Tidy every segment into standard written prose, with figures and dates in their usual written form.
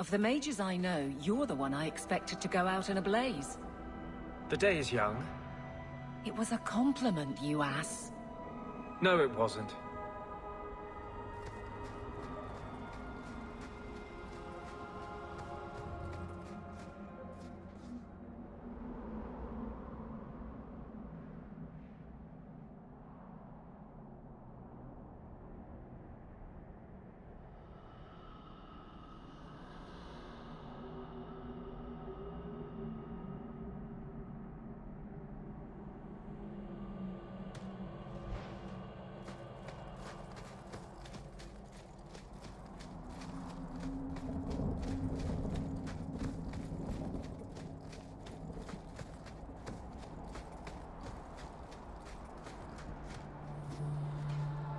Of the mages I know, you're the one I expected to go out in a blaze. The day is young. It was a compliment, you ass. No, it wasn't.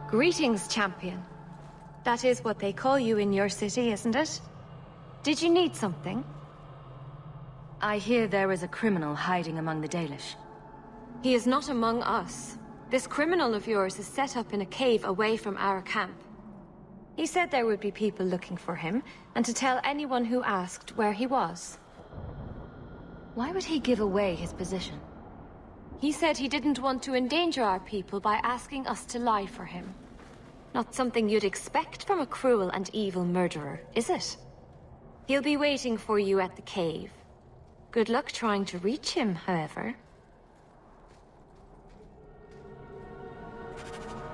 Greetings, champion. That is what they call you in your city, isn't it? Did you need something? I hear there is a criminal hiding among the Dalish. He is not among us. This criminal of yours is set up in a cave away from our camp. He said there would be people looking for him, and to tell anyone who asked where he was. Why would he give away his position? He said he didn't want to endanger our people by asking us to lie for him. Not something you'd expect from a cruel and evil murderer, is it? He'll be waiting for you at the cave. Good luck trying to reach him, however.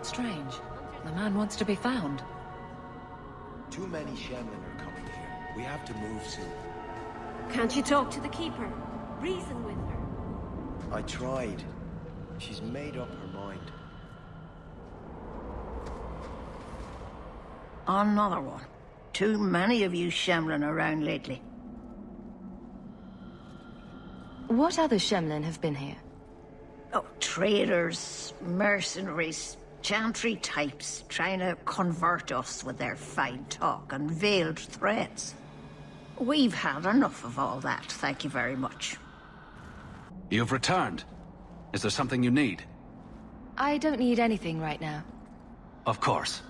Strange. The man wants to be found. Too many Shemlin are coming here. We have to move soon. Can't you talk to the Keeper? Reason with her. I tried. She's made up her mind. Another one. Too many of you Shemlin around lately. What other Shemlin have been here? Oh, traders, mercenaries, chantry types trying to convert us with their fine talk and veiled threats. We've had enough of all that, thank you very much. You've returned. Is there something you need? I don't need anything right now. Of course.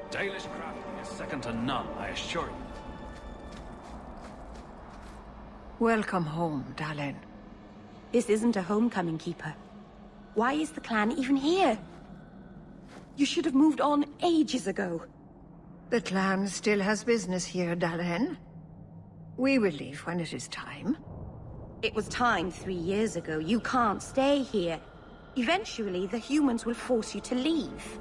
Dalish crafting is second to none, I assure you. Welcome home, Dalen. This isn't a homecoming, Keeper. Why is the clan even here? You should have moved on ages ago. The clan still has business here, Dalen. We will leave when it is time. It was time 3 years ago. You can't stay here. Eventually, the humans will force you to leave.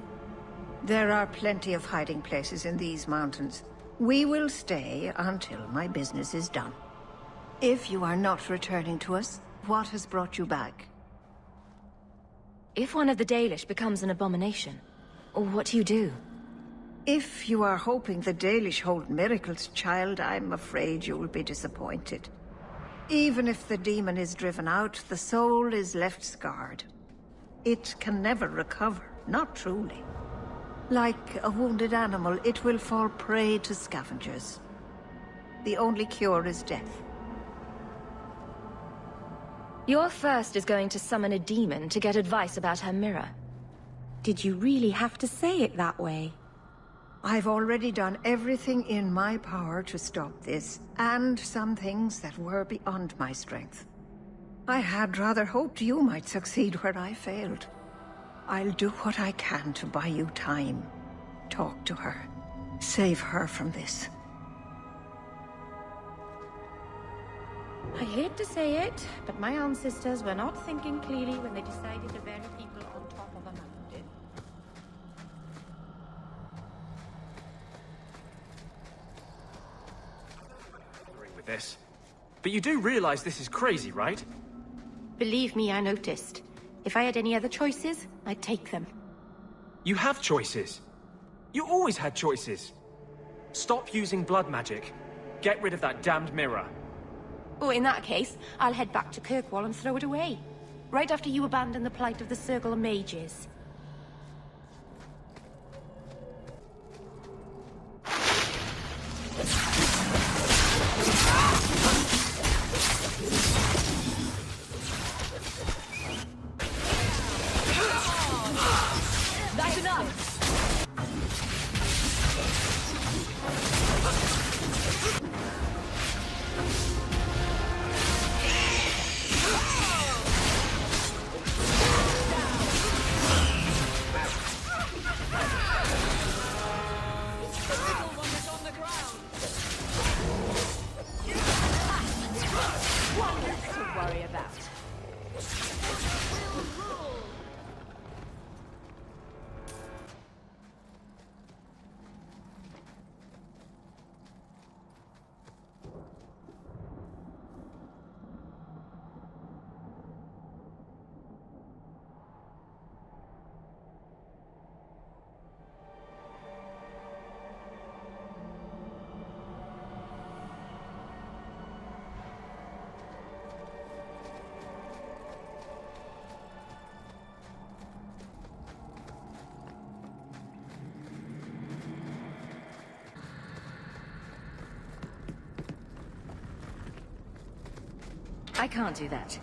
There are plenty of hiding places in these mountains. We will stay until my business is done. If you are not returning to us, what has brought you back? If one of the Dalish becomes an abomination, what do you do? If you are hoping the Dalish hold miracles, child, I'm afraid you will be disappointed. Even if the demon is driven out, the soul is left scarred. It can never recover, not truly. Like a wounded animal, it will fall prey to scavengers. The only cure is death. Your first is going to summon a demon to get advice about her mirror. Did you really have to say it that way? I've already done everything in my power to stop this, and some things that were beyond my strength. I had rather hoped you might succeed where I failed. I'll do what I can to buy you time. Talk to her. Save her from this. I hate to say it, but my ancestors were not thinking clearly when they decided to bury people on top of a mountain. With this. But you do realize this is crazy, right? Believe me, I noticed. If I had any other choices, I'd take them. You have choices. You always had choices. Stop using blood magic. Get rid of that damned mirror. Oh, in that case, I'll head back to Kirkwall and throw it away. Right after you abandon the plight of the Circle of Mages. That's enough! I can't do that.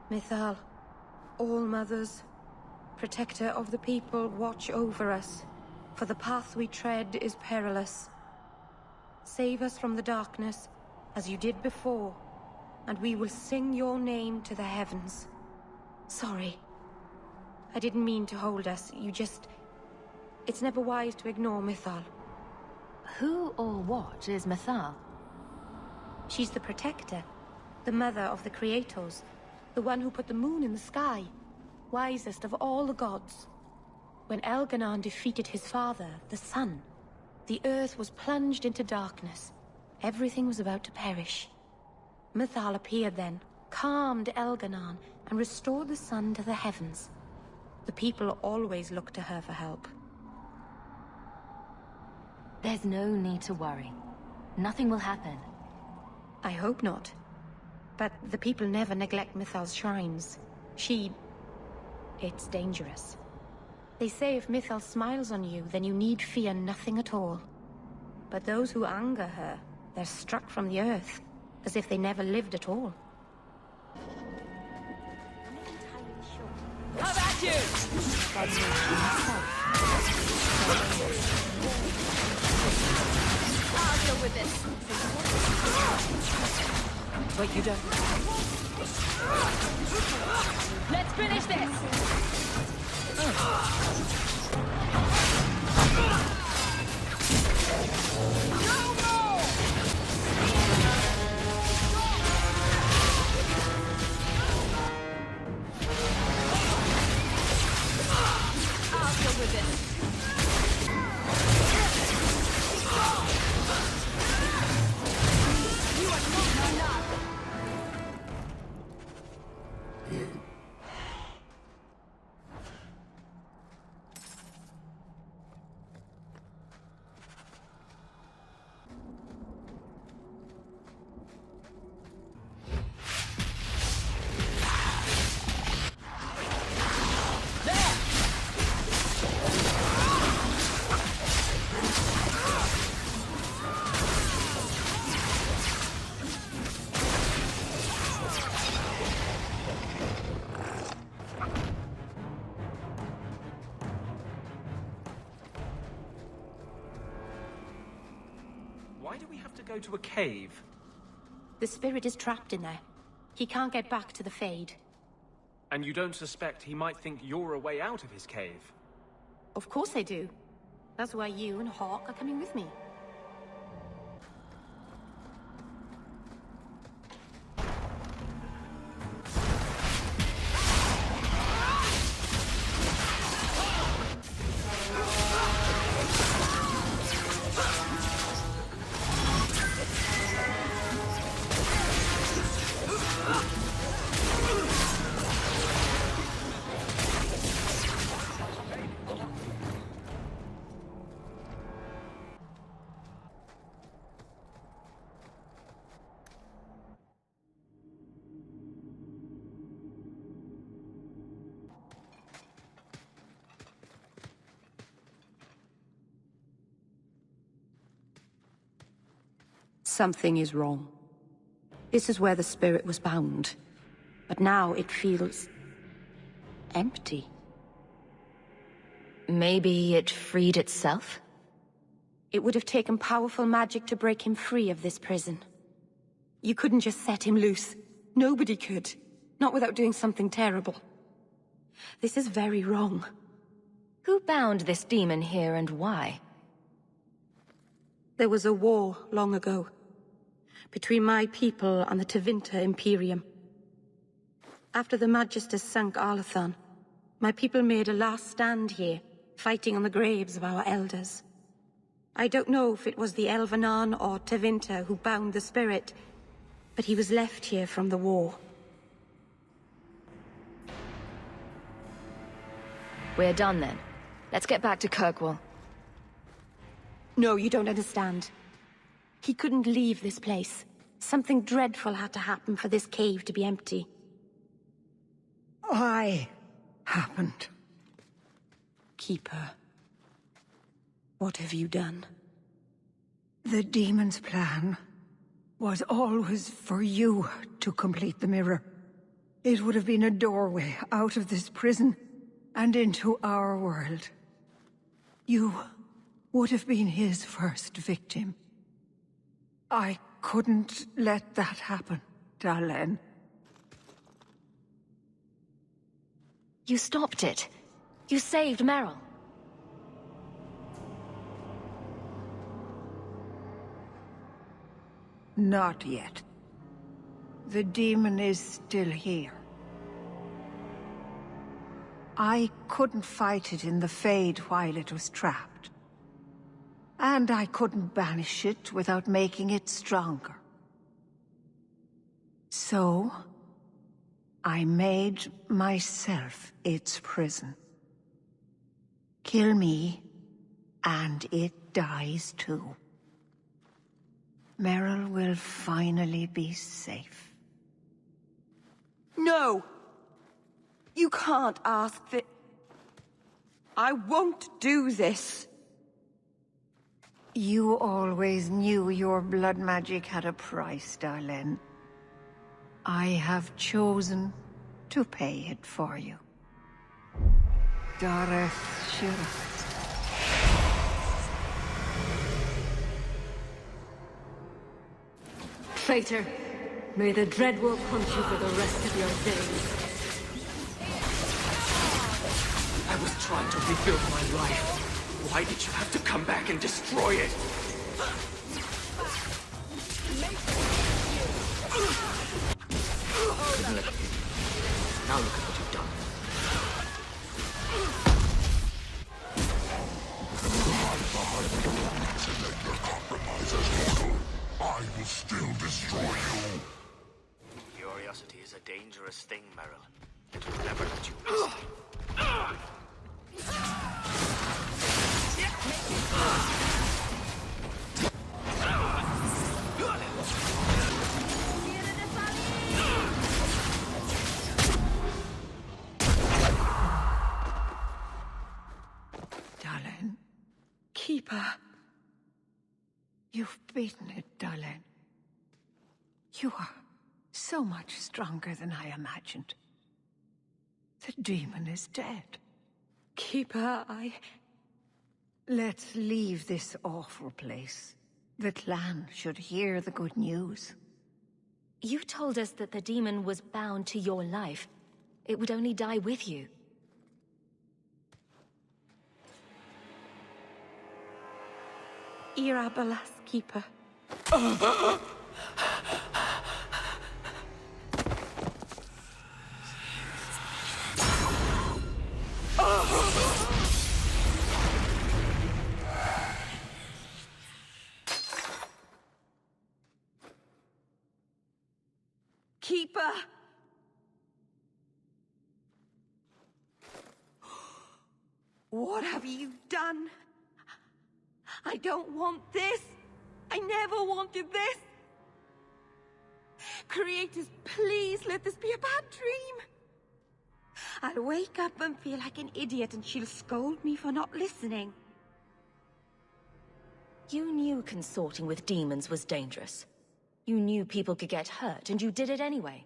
Mythal, All-Mothers, protector of the people, watch over us, for the path we tread is perilous. Save us from the darkness, as you did before, and we will sing your name to the heavens. Sorry. I didn't mean to hold us, It's never wise to ignore Mythal. Who or what is Mythal? She's the protector, the mother of the Creators, the one who put the moon in the sky, wisest of all the gods. When Elganon defeated his father, the sun, the earth was plunged into darkness. Everything was about to perish. Mythal appeared then, calmed Elganon, and restored the sun to the heavens. The people always looked to her for help. There's no need to worry. Nothing will happen. I hope not. But the people never neglect Mythal's shrines. It's dangerous. They say if Mythal smiles on you, then you need fear nothing at all. But those who anger her, they're struck from the earth, as if they never lived at all. How about you? I'll deal with this. But you don't... Let's finish this! I'll deal with this. You are not enough. Why do we have to go to a cave? The spirit is trapped in there. He can't get back to the Fade. And you don't suspect he might think you're a way out of his cave? Of course I do. That's why you and Hawke are coming with me. Something is wrong. This is where the spirit was bound. But now it feels... empty. Maybe it freed itself? It would have taken powerful magic to break him free of this prison. You couldn't just set him loose. Nobody could. Not without doing something terrible. This is very wrong. Who bound this demon here and why? There was a war long ago. Between my people and the Tevinter Imperium. After the Magisters sank Arlathan, my people made a last stand here, fighting on the graves of our elders. I don't know if it was the Elvenar or Tevinter who bound the spirit, but he was left here from the war. We're done then. Let's get back to Kirkwall. No, you don't understand. He couldn't leave this place. Something dreadful had to happen for this cave to be empty. Why happened? Keeper. What have you done? The demon's plan was always for you to complete the mirror. It would have been a doorway out of this prison and into our world. You would have been his first victim. I couldn't let that happen, Dalen. You stopped it. You saved Meryl. Not yet. The demon is still here. I couldn't fight it in the Fade while it was trapped. And I couldn't banish it without making it stronger. So, I made myself its prison. Kill me, and it dies too. Meryl will finally be safe. No! You can't ask that. I won't do this. You always knew your blood magic had a price, Dalen. I have chosen to pay it for you. Dareth Shira. Traitor, may the Dreadwolf hunt you for the rest of your days. I was trying to rebuild my life. Why did you have to come back and destroy it? Now look at what you've done. I will still destroy you. Curiosity is a dangerous thing, Meryl. It will never let you rest. Dalen, Keeper. you've beaten it, Dalen. You are so much stronger than I imagined. The demon is dead. Keeper, Let's leave this awful place. The clan should hear the good news. You told us that the demon was bound to your life. It would only die with you. Irabalas, Keeper. Keeper! What have you done? I don't want this. I never wanted this. Creators, please let this be a bad dream. I'll wake up and feel like an idiot and she'll scold me for not listening. You knew consorting with demons was dangerous. You knew people could get hurt, and you did it anyway.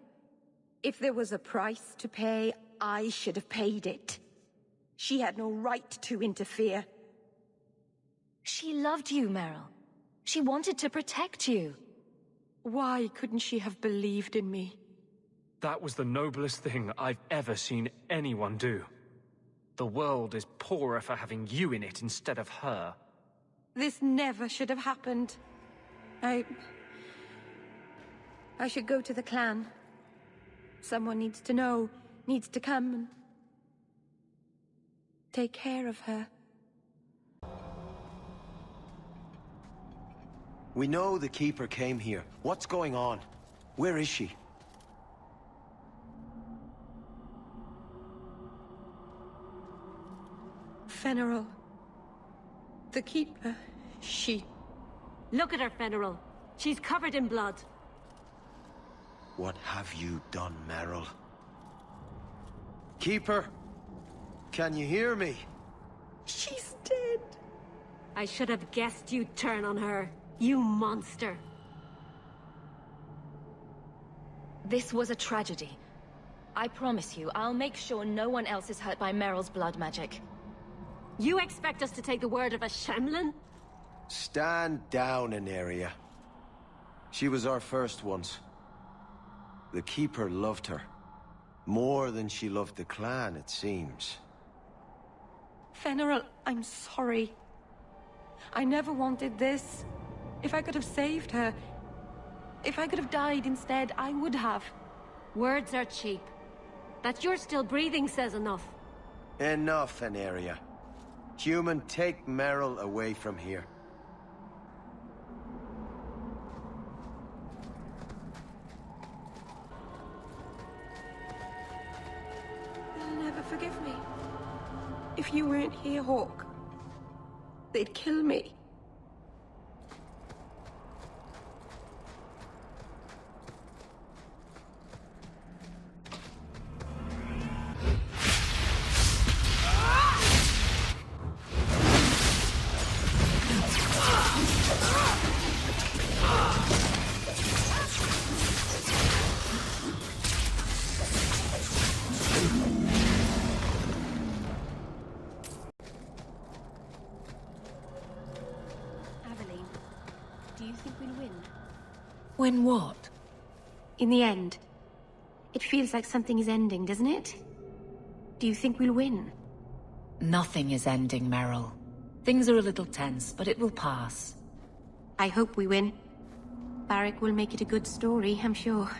If there was a price to pay, I should have paid it. She had no right to interfere. She loved you, Meryl. She wanted to protect you. Why couldn't she have believed in me? That was the noblest thing I've ever seen anyone do. The world is poorer for having you in it instead of her. This never should have happened. I should go to the clan. Someone needs to know, needs to come and take care of her. We know the Keeper came here. What's going on? Where is she? Fenrir. The Keeper, she... Look at her, Fenrir. She's covered in blood. What have you done, Meryl? Keeper? Can you hear me? She's dead. I should have guessed you'd turn on her. You monster. This was a tragedy. I promise you, I'll make sure no one else is hurt by Meryl's blood magic. You expect us to take the word of a Shemlin? Stand down, Aneria. She was our first once. The Keeper loved her. More than she loved the clan, it seems. Fenrir, I'm sorry. I never wanted this. If I could have saved her, if I could have died instead, I would have. Words are cheap. That you're still breathing says enough. Enough, Aneria. Human, take Meryl away from here. They'll never forgive me. If you weren't here, Hawke, they'd kill me. When what? In the end. It feels like something is ending, doesn't it? Do you think we'll win? Nothing is ending, Meryl. Things are a little tense, but it will pass. I hope we win. Varric will make it a good story, I'm sure.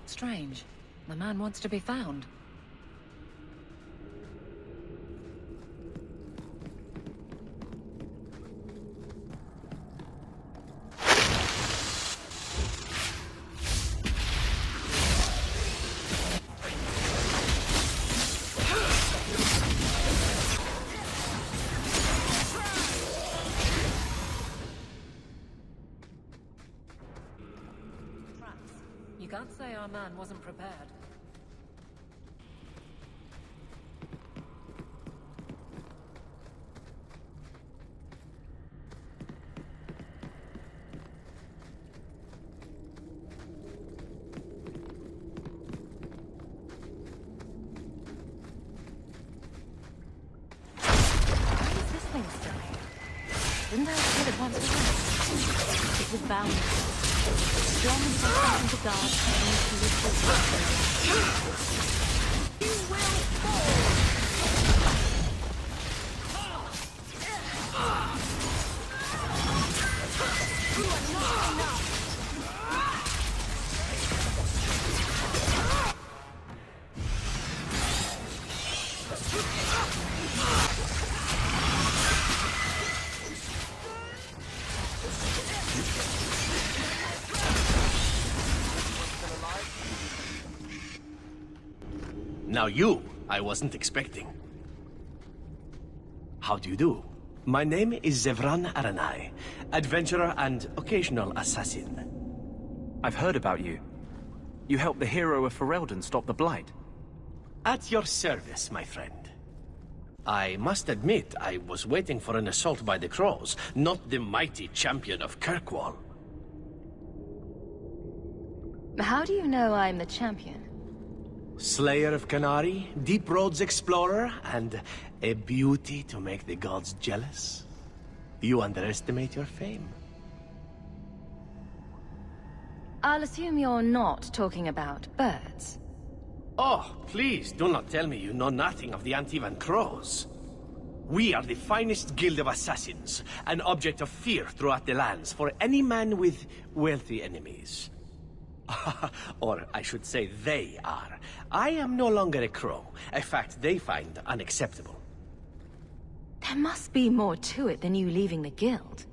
Strange. The man wants to be found. You can't say our man wasn't prepared. Why is this thing still here? Didn't I get it once before? It was bound. Strong and something to God, and to live this life. You will fall! You are not enough! Now you, I wasn't expecting. How do you do? My name is Zevran Aranai, adventurer and occasional assassin. I've heard about you. You helped the hero of Ferelden stop the Blight. At your service, my friend. I must admit, I was waiting for an assault by the Crows, not the mighty champion of Kirkwall. How do you know I'm the champion? Slayer of Canary, Deep Roads explorer, and a beauty to make the gods jealous. You underestimate your fame. I'll assume you're not talking about birds. Oh, please, do not tell me you know nothing of the Antivan Crows. We are the finest guild of assassins, an object of fear throughout the lands for any man with wealthy enemies. Or I should say they are. I am no longer a crow, a fact they find unacceptable. There must be more to it than you leaving the guild.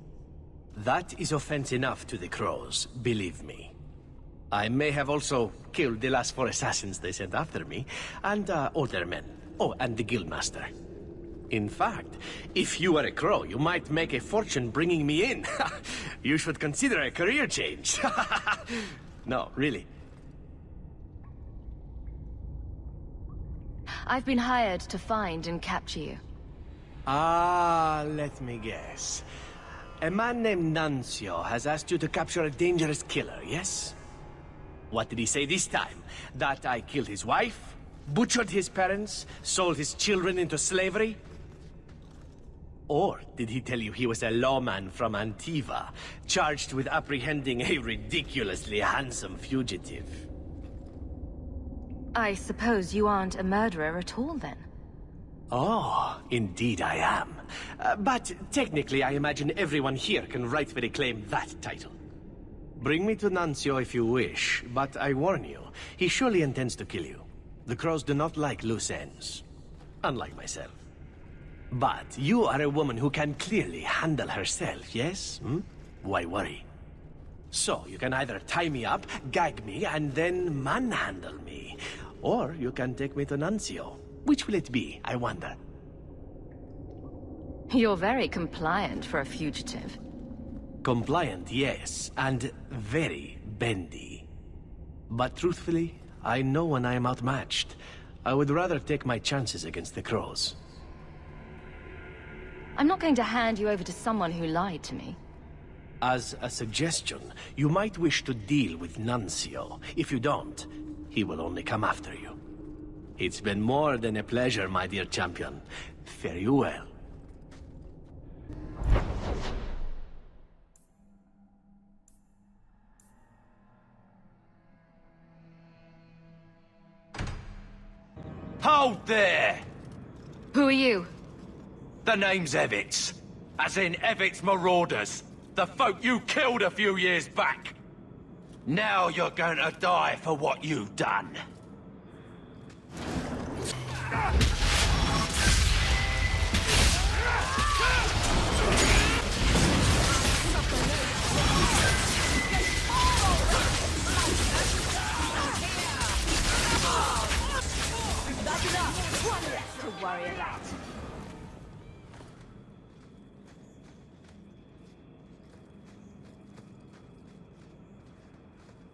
That is offense enough to the Crows, believe me. I may have also killed the last 4 assassins they sent after me, and older men. Oh, and the guildmaster. In fact, if you were a crow, you might make a fortune bringing me in. You should consider a career change. No, really. I've been hired to find and capture you. Ah, let me guess. A man named Nuncio has asked you to capture a dangerous killer, yes? What did he say this time? That I killed his wife? Butchered his parents? Sold his children into slavery? Or did he tell you he was a lawman from Antiva, charged with apprehending a ridiculously handsome fugitive? I suppose you aren't a murderer at all, then? Oh, indeed I am. But technically I imagine everyone here can rightfully claim that title. Bring me to Nuncio if you wish, but I warn you, he surely intends to kill you. The Crows do not like loose ends. Unlike myself. But you are a woman who can clearly handle herself, yes? Why worry? So, you can either tie me up, gag me, and then manhandle me. Or you can take me to Nuncio. Which will it be, I wonder? You're very compliant for a fugitive. Compliant, yes, and very bendy. But truthfully, I know when I am outmatched. I would rather take my chances against the Crows. I'm not going to hand you over to someone who lied to me. As a suggestion, you might wish to deal with Nuncio. If you don't, he will only come after you. It's been more than a pleasure, my dear champion. Fare you well. Hold there! Who are you? The name's Evitz. As in Evitz Marauders. The folk you killed a few years back. Now you're going to die for what you've done. That's enough! One less to worry about.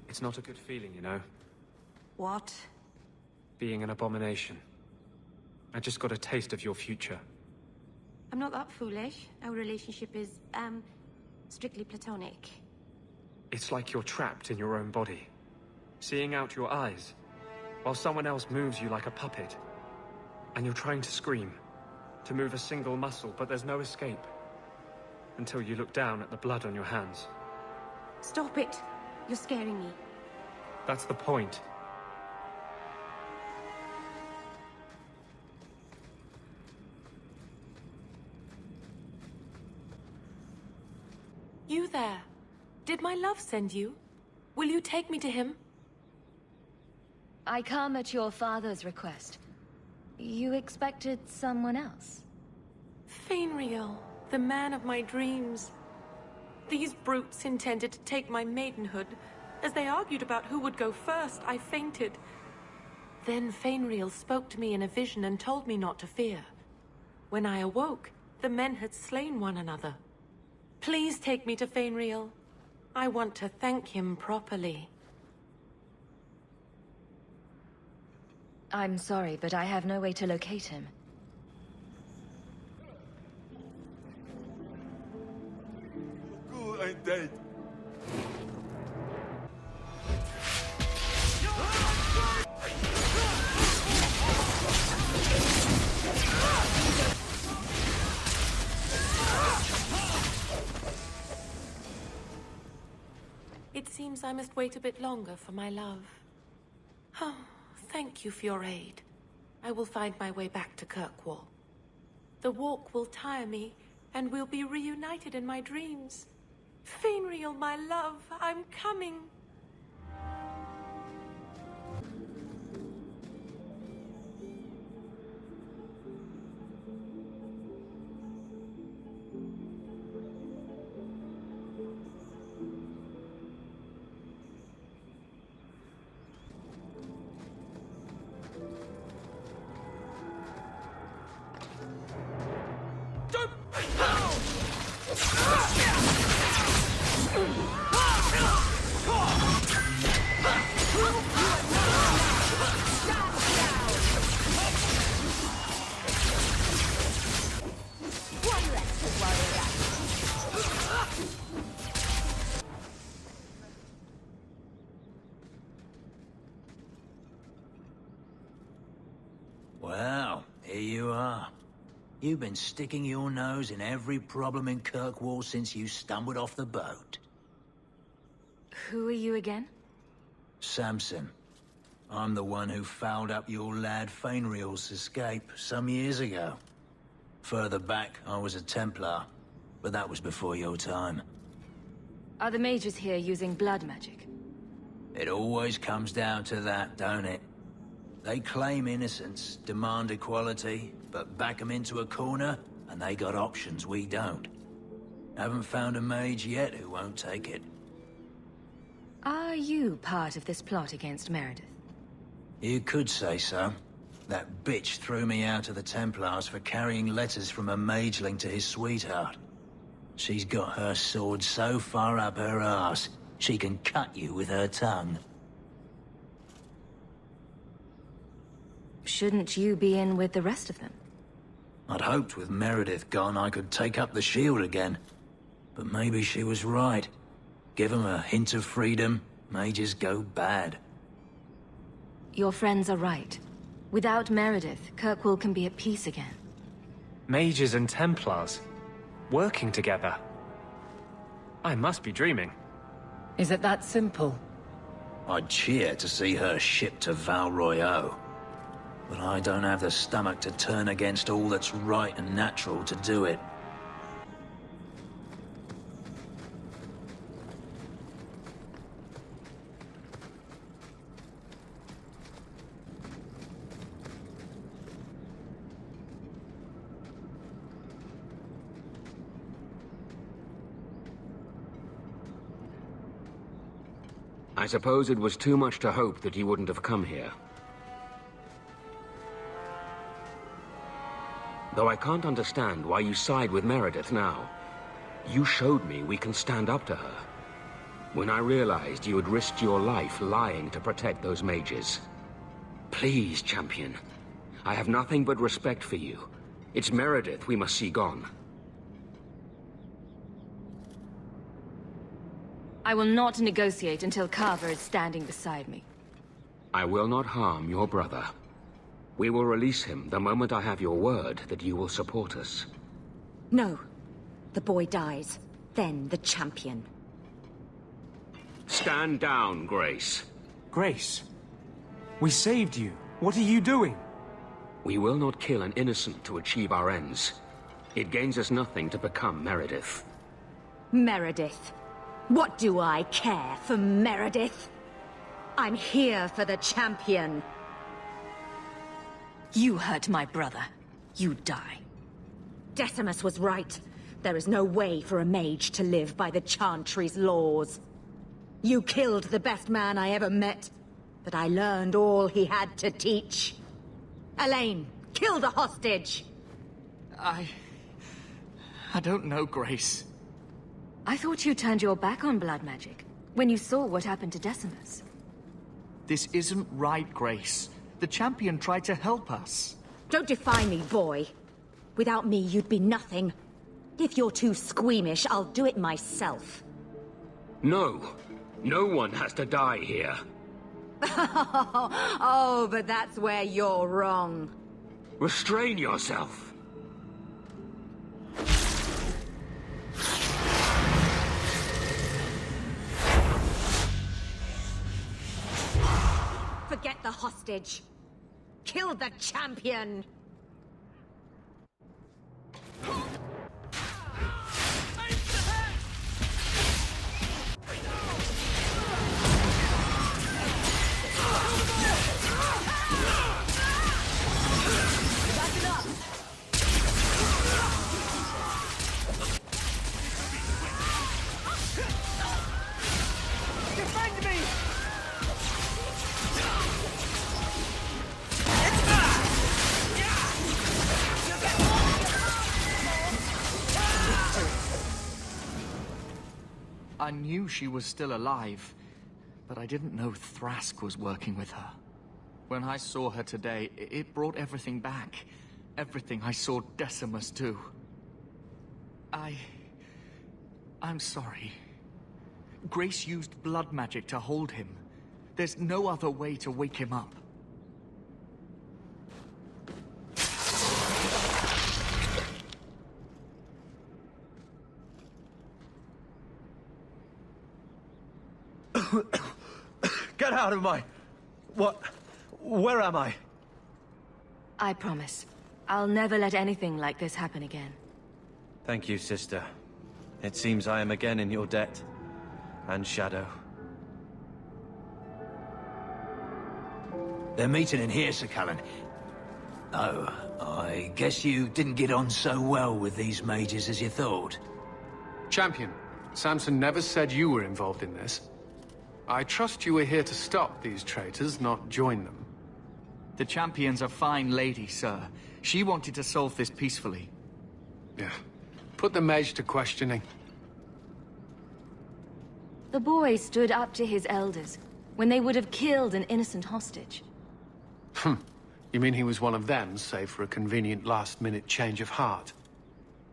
It's not a good feeling, you know, What? being an abomination. I just got a taste of your future. I'm not that foolish. Our relationship is, strictly platonic. It's like you're trapped in your own body, seeing out your eyes, while someone else moves you like a puppet. And you're trying to scream, to move a single muscle, but there's no escape. Until you look down at the blood on your hands. Stop it! You're scaring me. That's the point. You there. Did my love send you? Will you take me to him? I come at your father's request. You expected someone else? Fainriel, the man of my dreams. These brutes intended to take my maidenhood. As they argued about who would go first, I fainted. Then Fainriel spoke to me in a vision and told me not to fear. When I awoke, the men had slain one another. Please take me to Fainriel. I want to thank him properly. I'm sorry, but I have no way to locate him. Cool ain't dead. It seems I must wait a bit longer for my love. Oh, thank you for your aid. I will find my way back to Kirkwall. The walk will tire me, and we'll be reunited in my dreams. Fainriel, my love, I'm coming. Well, here you are. You've been sticking your nose in every problem in Kirkwall since you stumbled off the boat. Who are you again? Samson. I'm the one who fouled up your lad Fainriel's escape some years ago. Further back, I was a Templar, but that was before your time. Are the mages here using blood magic? It always comes down to that, don't it? They claim innocence, demand equality, but back them into a corner, and they got options we don't. Haven't found a mage yet who won't take it. Are you part of this plot against Meredith? You could say so. That bitch threw me out of the Templars for carrying letters from a mageling to his sweetheart. She's got her sword so far up her arse, she can cut you with her tongue. Shouldn't you be in with the rest of them? I'd hoped with Meredith gone I could take up the shield again. But maybe she was right. Give them a hint of freedom, mages go bad. Your friends are right. Without Meredith, Kirkwall can be at peace again. Mages and Templars, working together. I must be dreaming. Is it that simple? I'd cheer to see her shipped to Val Royeaux. But I don't have the stomach to turn against all that's right and natural to do it. I suppose it was too much to hope that you wouldn't have come here. Though I can't understand why you side with Meredith now. You showed me we can stand up to her. When I realized you had risked your life lying to protect those mages. Please, champion. I have nothing but respect for you. It's Meredith we must see gone. I will not negotiate until Carver is standing beside me. I will not harm your brother. We will release him the moment I have your word that you will support us. No. The boy dies. Then the champion. Stand down, Grace. Grace? We saved you. What are you doing? We will not kill an innocent to achieve our ends. It gains us nothing to become Meredith. Meredith. What do I care for Meredith? I'm here for the champion. You hurt my brother. You die. Decimus was right. There is no way for a mage to live by the Chantry's laws. You killed the best man I ever met, but I learned all he had to teach. Elaine, kill the hostage! I don't know, Grace. I thought you turned your back on blood magic when you saw what happened to Decimus. This isn't right, Grace. The champion tried to help us. Don't defy me, boy. Without me, you'd be nothing. If you're too squeamish, I'll do it myself. No. No one has to die here. Oh, but that's where you're wrong. Restrain yourself. Forget the hostage. Kill the champion! Defend me! I knew she was still alive, but I didn't know Thrask was working with her. When I saw her today, it brought everything back. Everything I saw Decimus do. I'm sorry. Grace used blood magic to hold him. There's no other way to wake him up. Get out of my... What? Where am I? I promise. I'll never let anything like this happen again. Thank you, sister. It seems I am again in your debt. And Shadow. They're meeting in here, Sir Cullen. Oh, I guess you didn't get on so well with these mages as you thought. Champion, Samson never said you were involved in this. I trust you were here to stop these traitors, not join them. The champion's a fine lady, sir. She wanted to solve this peacefully. Yeah. Put the mage to questioning. The boy stood up to his elders when they would have killed an innocent hostage. You mean he was one of them, save for a convenient last-minute change of heart?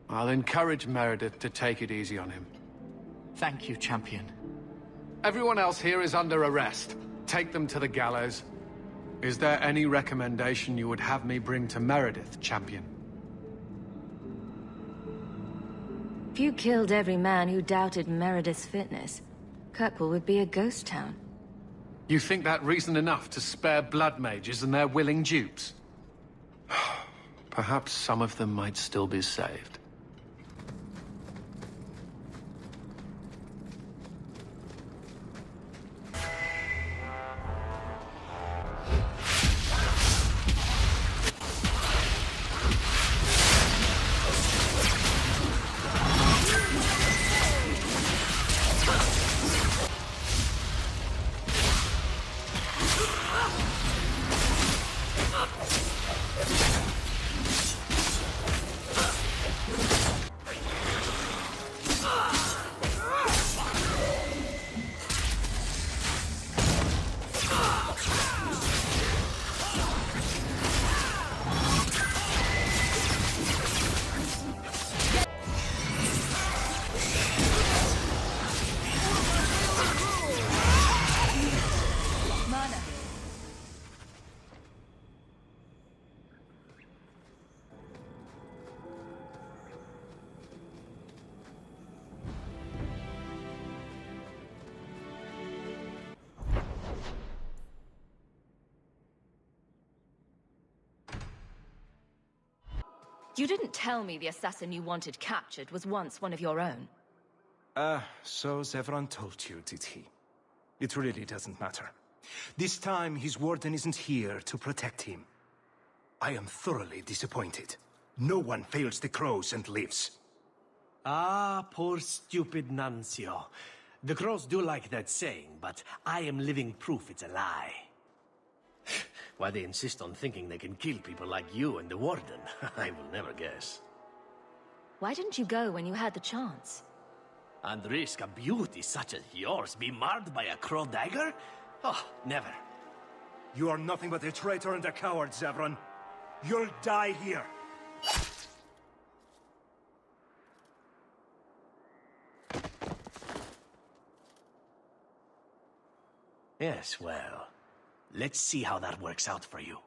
I'll encourage Meredith to take it easy on him. Thank you, champion. Everyone else here is under arrest. Take them to the gallows. Is there any recommendation you would have me bring to Meredith, champion? If you killed every man who doubted Meredith's fitness, Kirkwall would be a ghost town. You think that reason enough to spare blood mages and their willing dupes? Perhaps some of them might still be saved. You didn't tell me the assassin you wanted captured was once one of your own. So Zevran told you, did he? It really doesn't matter. This time, his warden isn't here to protect him. I am thoroughly disappointed. No one fails the crows and lives. Ah, poor stupid Nuncio. The crows do like that saying, but I am living proof it's a lie. Why they insist on thinking they can kill people like you and the warden, I will never guess. Why didn't you go when you had the chance? And risk a beauty such as yours be marred by a crow dagger? Oh, never. You are nothing but a traitor and a coward, Zevran. You'll die here. Yes, well, let's see how that works out for you.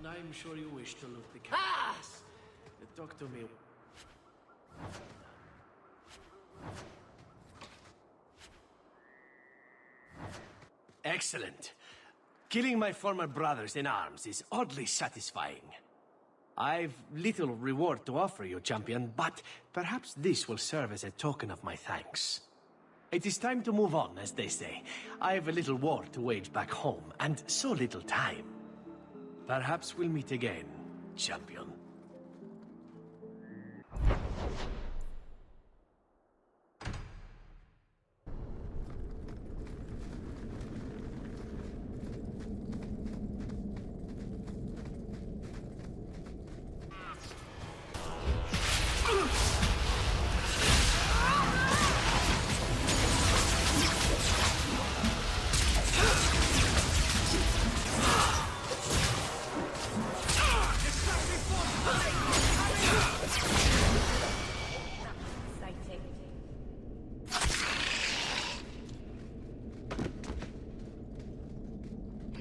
I'm sure you wish to look the canvas. Talk to me. Excellent. Killing my former brothers in arms is oddly satisfying. I've little reward to offer you, champion, but perhaps this will serve as a token of my thanks. It is time to move on, as they say. I have a little war to wage back home, and so little time. Perhaps we'll meet again, champion.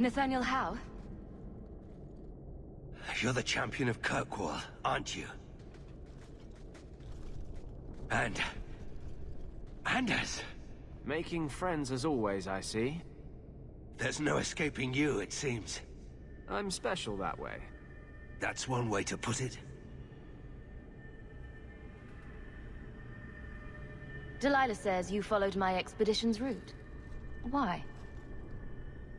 Nathaniel Howe? You're the champion of Kirkwall, aren't you? And Anders. Making friends as always, I see. There's no escaping you, it seems. I'm special that way. That's one way to put it. Delilah says you followed my expedition's route. Why?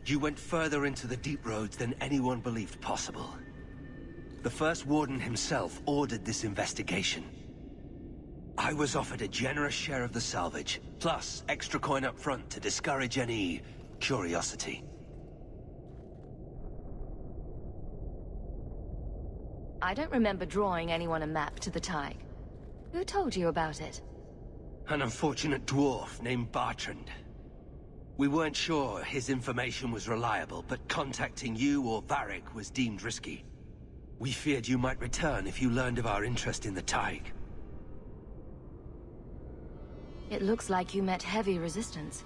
You went further into the deep roads than anyone believed possible. The First Warden himself ordered this investigation. I was offered a generous share of the salvage, plus extra coin up front to discourage any curiosity. I don't remember drawing anyone a map to the Tig. Who told you about it? An unfortunate dwarf named Bartrand. We weren't sure his information was reliable, but contacting you or Varric was deemed risky. We feared you might return if you learned of our interest in the Tig. It looks like you met heavy resistance.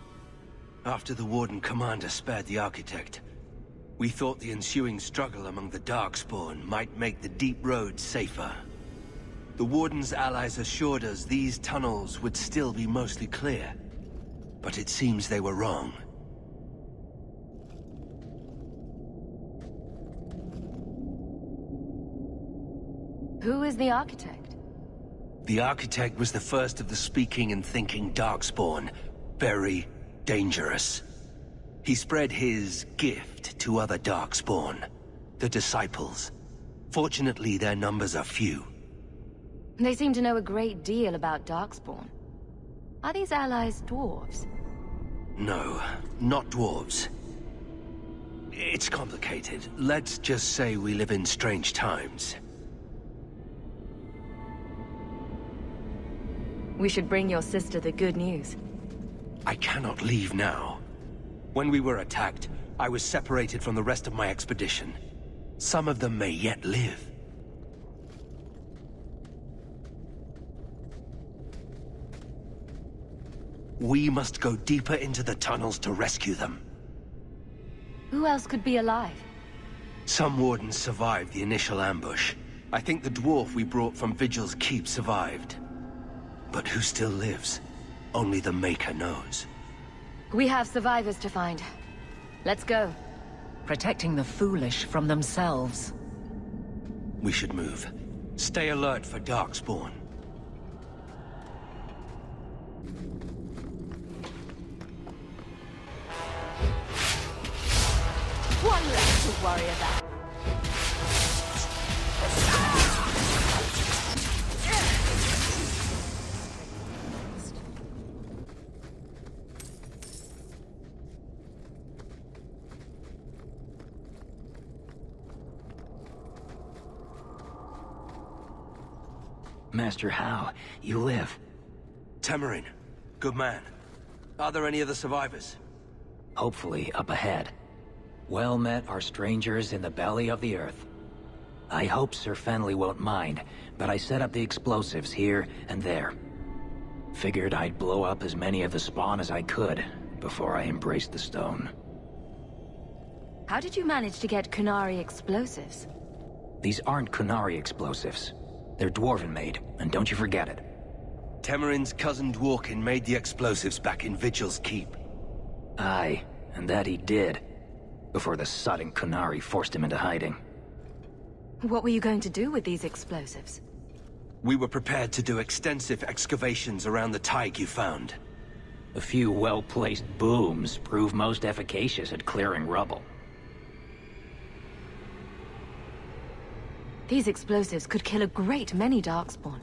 After the Warden Commander spared the Architect, we thought the ensuing struggle among the Darkspawn might make the deep roads safer. The Warden's allies assured us these tunnels would still be mostly clear. But it seems they were wrong. Who is the Architect? The Architect was the first of the speaking and thinking Darkspawn. Very dangerous. He spread his gift to other Darkspawn, the Disciples. Fortunately, their numbers are few. They seem to know a great deal about Darkspawn. Are these allies dwarves? No, not dwarves. It's complicated. Let's just say we live in strange times. We should bring your sister the good news. I cannot leave now. When we were attacked, I was separated from the rest of my expedition. Some of them may yet live. We must go deeper into the tunnels to rescue them. Who else could be alive? Some Wardens survived the initial ambush. I think the dwarf we brought from Vigil's Keep survived. But who still lives? Only the Maker knows. We have survivors to find. Let's go. Protecting the foolish from themselves. We should move. Stay alert for Darkspawn. Good warrior that. Master Hao, you live. Temerin, good man. Are there any other survivors? Hopefully up ahead. Well met are strangers in the belly of the earth. I hope Sir Fenley won't mind, but I set up the explosives here and there. Figured I'd blow up as many of the spawn as I could before I embraced the stone. How did you manage to get Kunari explosives? These aren't Kunari explosives. They're Dwarven-made, and don't you forget it. Temerin's cousin Dworkin made the explosives back in Vigil's Keep. Aye, and that he did. Before the sudden Kunari forced him into hiding. What were you going to do with these explosives? We were prepared to do extensive excavations around the Tig you found. A few well-placed booms prove most efficacious at clearing rubble. These explosives could kill a great many Darkspawn.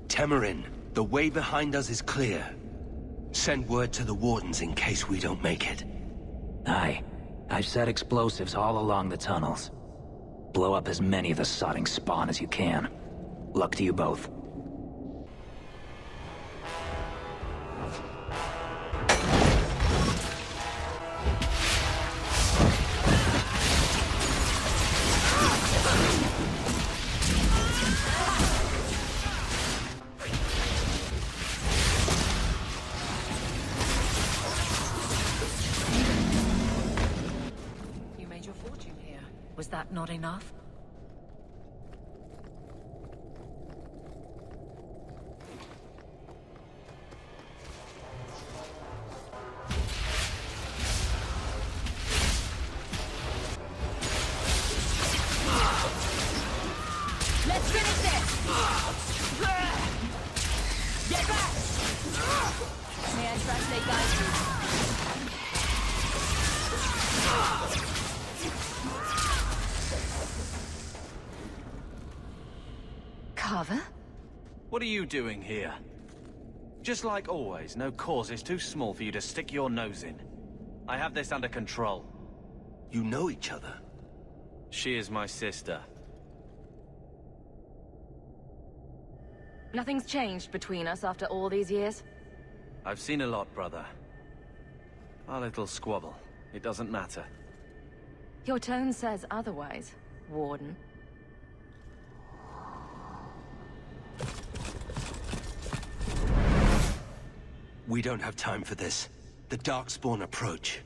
Temerin, the way behind us is clear. Send word to the Wardens in case we don't make it. Aye. I've set explosives all along the tunnels. Blow up as many of the sodding spawn as you can. Luck to you both. Was that not enough? Let's finish this! Get back! May I trust they guide you? Carver? What are you doing here? Just like always, no cause is too small for you to stick your nose in. I have this under control. You know each other? She is my sister. Nothing's changed between us after all these years? I've seen a lot, brother. Our little squabble. It doesn't matter. Your tone says otherwise, Warden. We don't have time for this. The Darkspawn approach.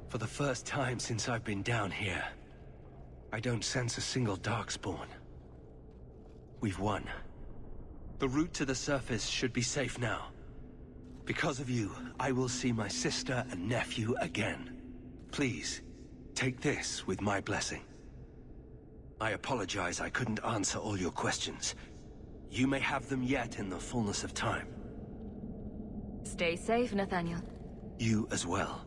For the first time since I've been down here, I don't sense a single Darkspawn. We've won. The route to the surface should be safe now. Because of you, I will see my sister and nephew again. Please, take this with my blessing. I apologize I couldn't answer all your questions. You may have them yet in the fullness of time. Stay safe, Nathaniel. You as well.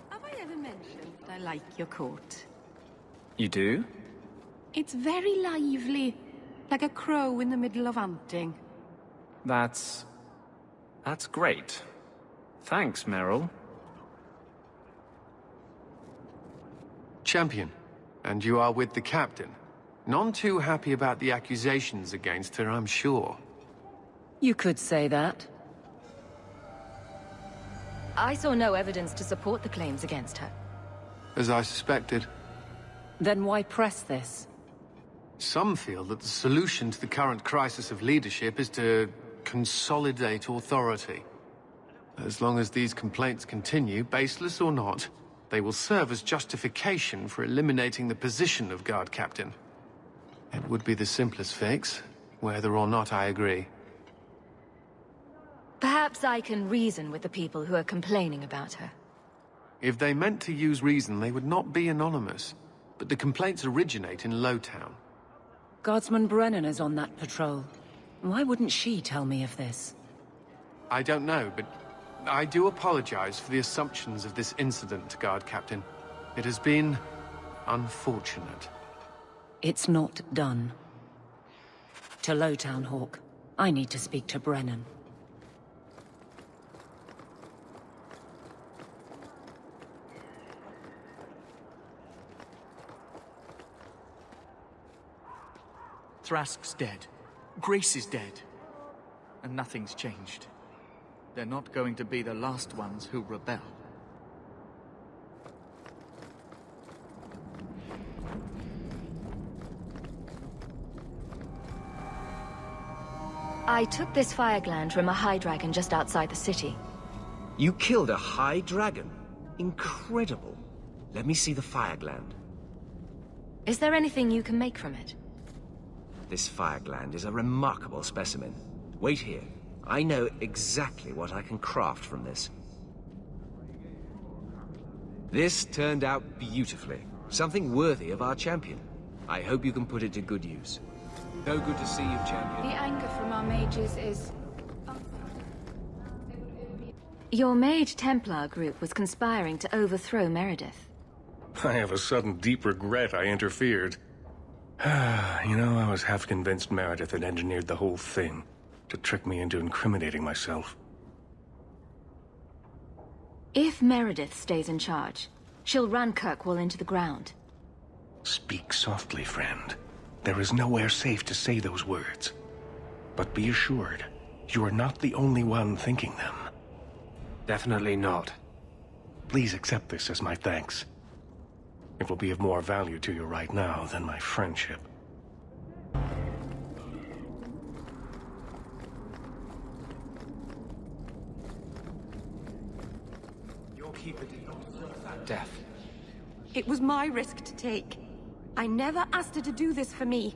Have I ever mentioned that I like your coat? You do? It's very lively, like a crow in the middle of hunting. That's great. Thanks, Meryl. Champion, and you are with the captain. None too happy about the accusations against her, I'm sure. You could say that. I saw no evidence to support the claims against her. As I suspected. Then why press this? Some feel that the solution to the current crisis of leadership is to consolidate authority. As long as these complaints continue, baseless or not, they will serve as justification for eliminating the position of guard captain. It would be the simplest fix, whether or not I agree. Perhaps I can reason with the people who are complaining about her. If they meant to use reason, they would not be anonymous. But the complaints originate in Lowtown. Guardsman Brennan is on that patrol. Why wouldn't she tell me of this? I don't know, but I do apologize for the assumptions of this incident, Guard Captain. It has been unfortunate. It's not done. To Lowtown, Hawk. I need to speak to Brennan. Thrask's dead. Grace is dead. And nothing's changed. They're not going to be the last ones who rebel. I took this fire gland from a high dragon just outside the city. You killed a high dragon? Incredible. Let me see the fire gland. Is there anything you can make from it? This fire gland is a remarkable specimen. Wait here. I know exactly what I can craft from this. This turned out beautifully. Something worthy of our champion. I hope you can put it to good use. So good to see you, champion. The anger from our mages is... Your Mage Templar group was conspiring to overthrow Meredith. I have a sudden deep regret I interfered. You know, I was half convinced Meredith had engineered the whole thing to trick me into incriminating myself. If Meredith stays in charge, she'll run Kirkwall into the ground. Speak softly, friend. There is nowhere safe to say those words. But be assured, you are not the only one thinking them. Definitely not. Please accept this as my thanks. It will be of more value to you right now than my friendship. Your keeper did not deserve that death. It was my risk to take. I never asked her to do this for me.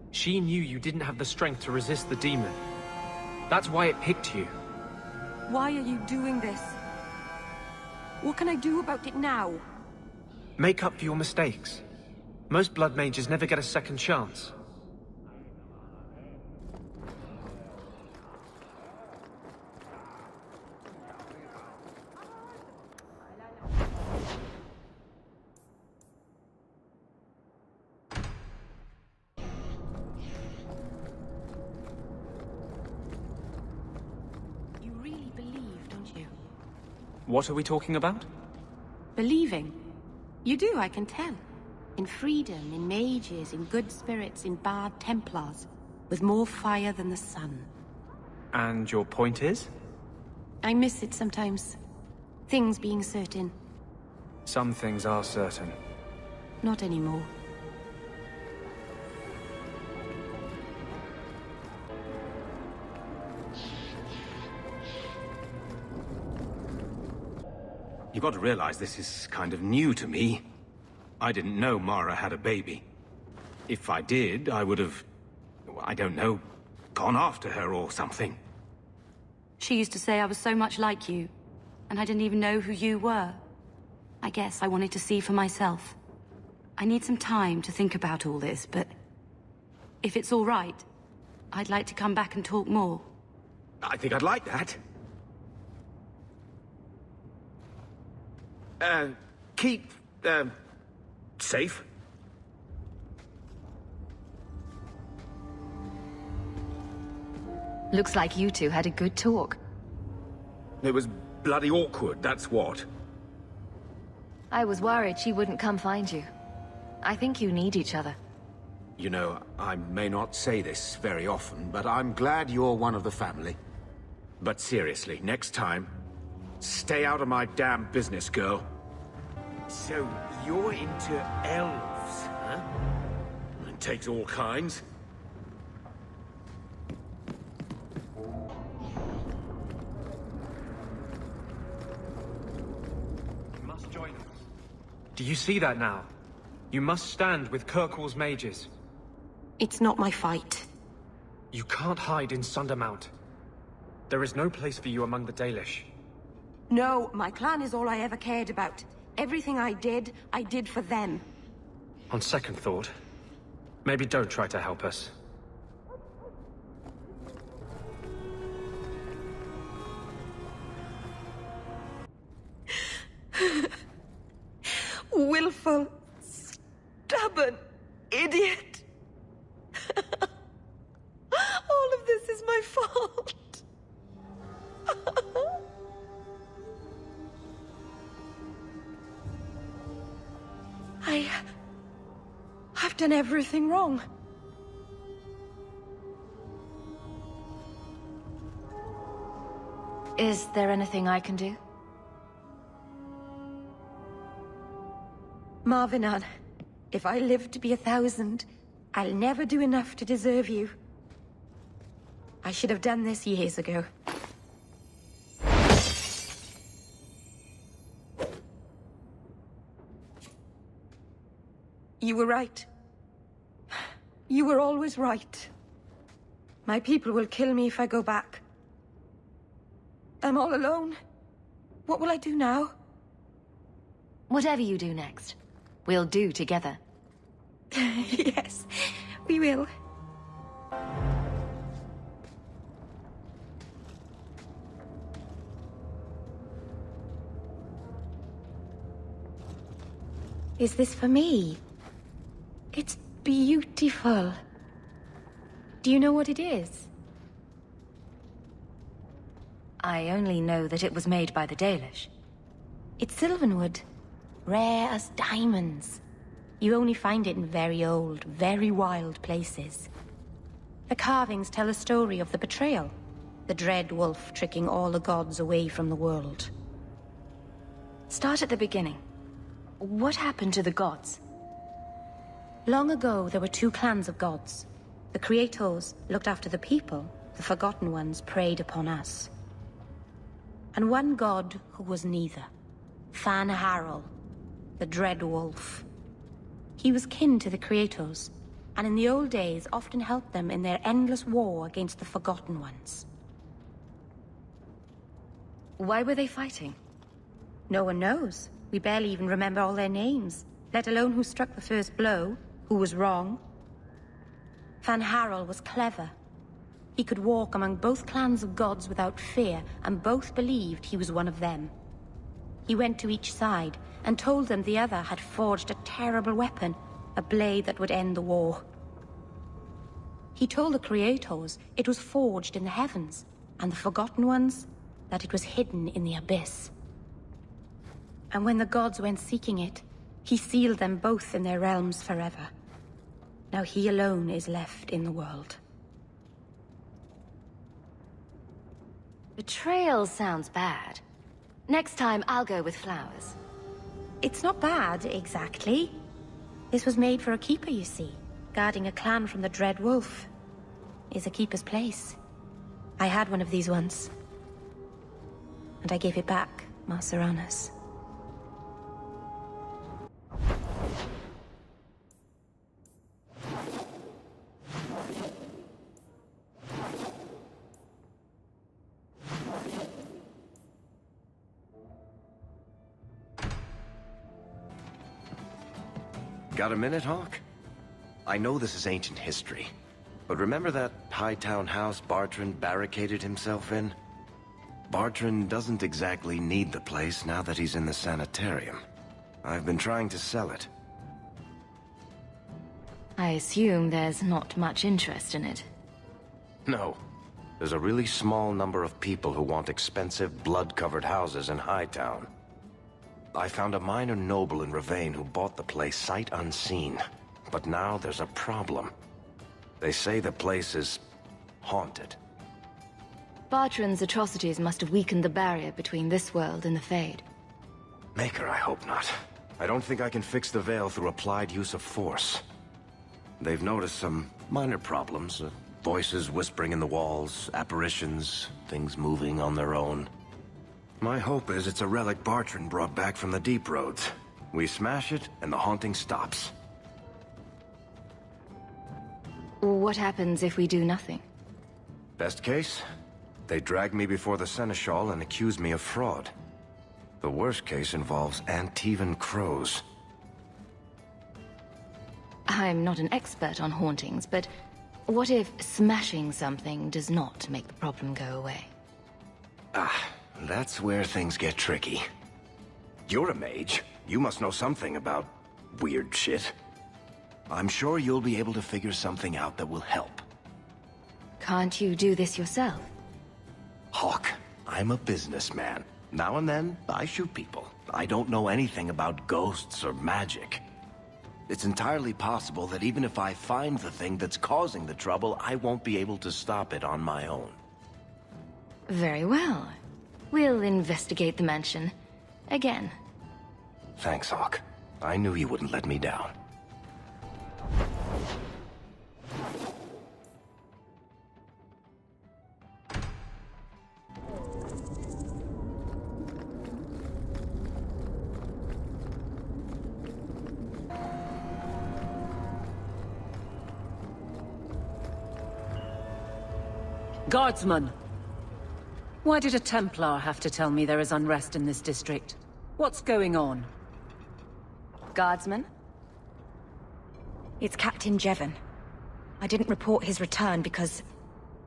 She knew you didn't have the strength to resist the demon. That's why it picked you. Why are you doing this? What can I do about it now? Make up for your mistakes. Most blood mages never get a second chance. You really believe, don't you? What are we talking about? Believing. You do, I can tell. In freedom, in mages, in good spirits, in Bard Templars. With more fire than the sun. And your point is? I miss it sometimes. Things being certain. Some things are certain. Not anymore. You've got to realize this is kind of new to me. I didn't know Mara had a baby. If I did, I would have, I don't know, gone after her or something. She used to say I was so much like you, and I didn't even know who you were. I guess I wanted to see for myself. I need some time to think about all this, but if it's all right, I'd like to come back and talk more. I think I'd like that. Keep, safe. Looks like you two had a good talk. It was bloody awkward, that's what. I was worried she wouldn't come find you. I think you need each other. You know, I may not say this very often, but I'm glad you're one of the family. But seriously, next time, stay out of my damn business, girl. So, you're into elves, huh? It takes all kinds. You must join us. Do you see that now? You must stand with Kirkwall's mages. It's not my fight. You can't hide in Sundermount. There is no place for you among the Dalish. No, my clan is all I ever cared about. Everything I did for them. On second thought, maybe don't try to help us. Willful, stubborn idiot. All of this is my fault. I've done everything wrong. Is there anything I can do? Marvinan, if I live to be 1,000, I'll never do enough to deserve you. I should have done this years ago. You were right. You were always right. My people will kill me if I go back. I'm all alone. What will I do now? Whatever you do next, we'll do together. Yes, we will. Is this for me? It's beautiful. Do you know what it is? I only know that it was made by the Dalish. It's Sylvanwood. Rare as diamonds. You only find it in very old, very wild places. The carvings tell a story of the betrayal. The Dread Wolf tricking all the gods away from the world. Start at the beginning. What happened to the gods? Long ago, there were two clans of gods. The Creators looked after the people, the Forgotten Ones preyed upon us. And one god who was neither. Fan Harel, the Dread Wolf. He was kin to the Creators, and in the old days often helped them in their endless war against the Forgotten Ones. Why were they fighting? No one knows. We barely even remember all their names, let alone who struck the first blow, who was wrong. Fan Harel was clever. He could walk among both clans of gods without fear, and both believed he was one of them. He went to each side and told them the other had forged a terrible weapon, a blade that would end the war. He told the Creators it was forged in the heavens, and the Forgotten Ones that it was hidden in the abyss. And when the gods went seeking it, he sealed them both in their realms forever. Now he alone is left in the world. Betrayal sounds bad. Next time, I'll go with flowers. It's not bad, exactly. This was made for a keeper, you see. Guarding a clan from the Dread Wolf is a keeper's place. I had one of these once. And I gave it back, Mar Serranos. Got a minute, Hawk? I know this is ancient history, but remember that Hightown house Bartrand barricaded himself in? Bartrand doesn't exactly need the place now that he's in the sanitarium. I've been trying to sell it. I assume there's not much interest in it. No. There's a really small number of people who want expensive, blood-covered houses in Hightown. I found a minor noble in Ravane who bought the place sight unseen. But now there's a problem. They say the place is haunted. Bartrand's atrocities must have weakened the barrier between this world and the Fade. Maker, I hope not. I don't think I can fix the veil through applied use of force. They've noticed some minor problems. Voices whispering in the walls, apparitions, things moving on their own. My hope is it's a relic Bartrand brought back from the Deep Roads. We smash it, and the haunting stops. What happens if we do nothing? Best case, they drag me before the Seneschal and accuse me of fraud. The worst case involves Antivan crows. I'm not an expert on hauntings, but what if smashing something does not make the problem go away? That's where things get tricky. You're a mage. You must know something about weird shit. I'm sure you'll be able to figure something out that will help. Can't you do this yourself? Hawk, I'm a businessman. Now and then, I shoot people. I don't know anything about ghosts or magic. It's entirely possible that even if I find the thing that's causing the trouble, I won't be able to stop it on my own. Very well. We'll investigate the mansion. Again. Thanks, Hawk. I knew you wouldn't let me down. Guardsman! Why did a Templar have to tell me there is unrest in this district? What's going on? Guardsman? It's Captain Jevon. I didn't report his return because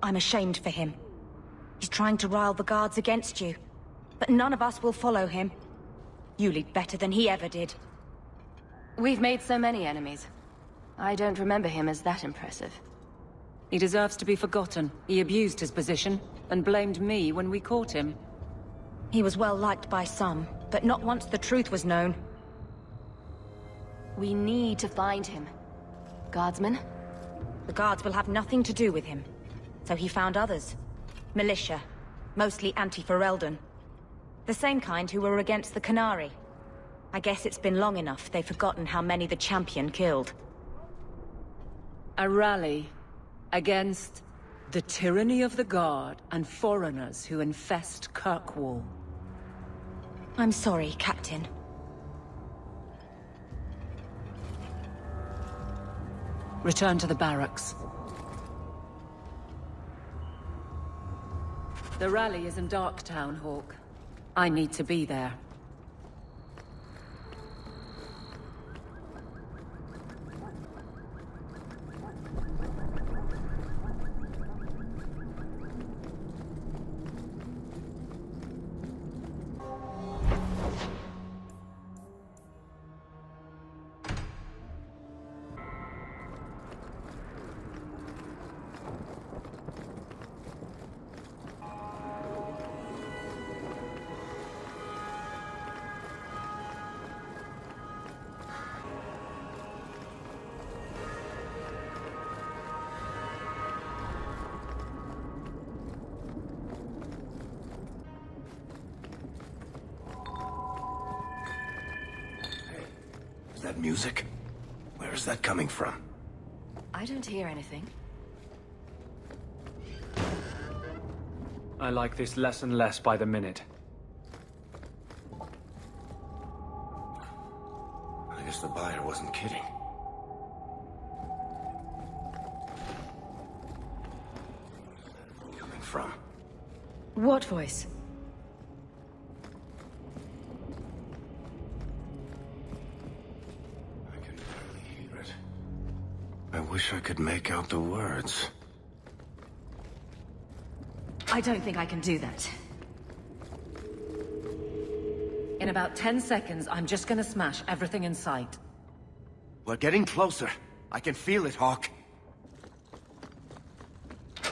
I'm ashamed for him. He's trying to rile the guards against you, but none of us will follow him. You lead better than he ever did. We've made so many enemies. I don't remember him as that impressive. He deserves to be forgotten. He abused his position and blamed me when we caught him. He was well liked by some, but not once the truth was known. We need to find him. Guardsman? The guards will have nothing to do with him. So he found others. Militia. Mostly anti-Ferelden. The same kind who were against the Canary. I guess it's been long enough they've forgotten how many the Champion killed. A rally against the tyranny of the Guard and foreigners who infest Kirkwall. I'm sorry, Captain. Return to the barracks. The rally is in Darktown, Hawk. I need to be there. That music? Where is that coming from? I don't hear anything. I like this less and less by the minute. I guess the buyer wasn't kidding. Coming from? What voice? I wish I could make out the words. I don't think I can do that. In about 10 seconds, I'm just gonna smash everything in sight. We're getting closer. I can feel it, Hawk.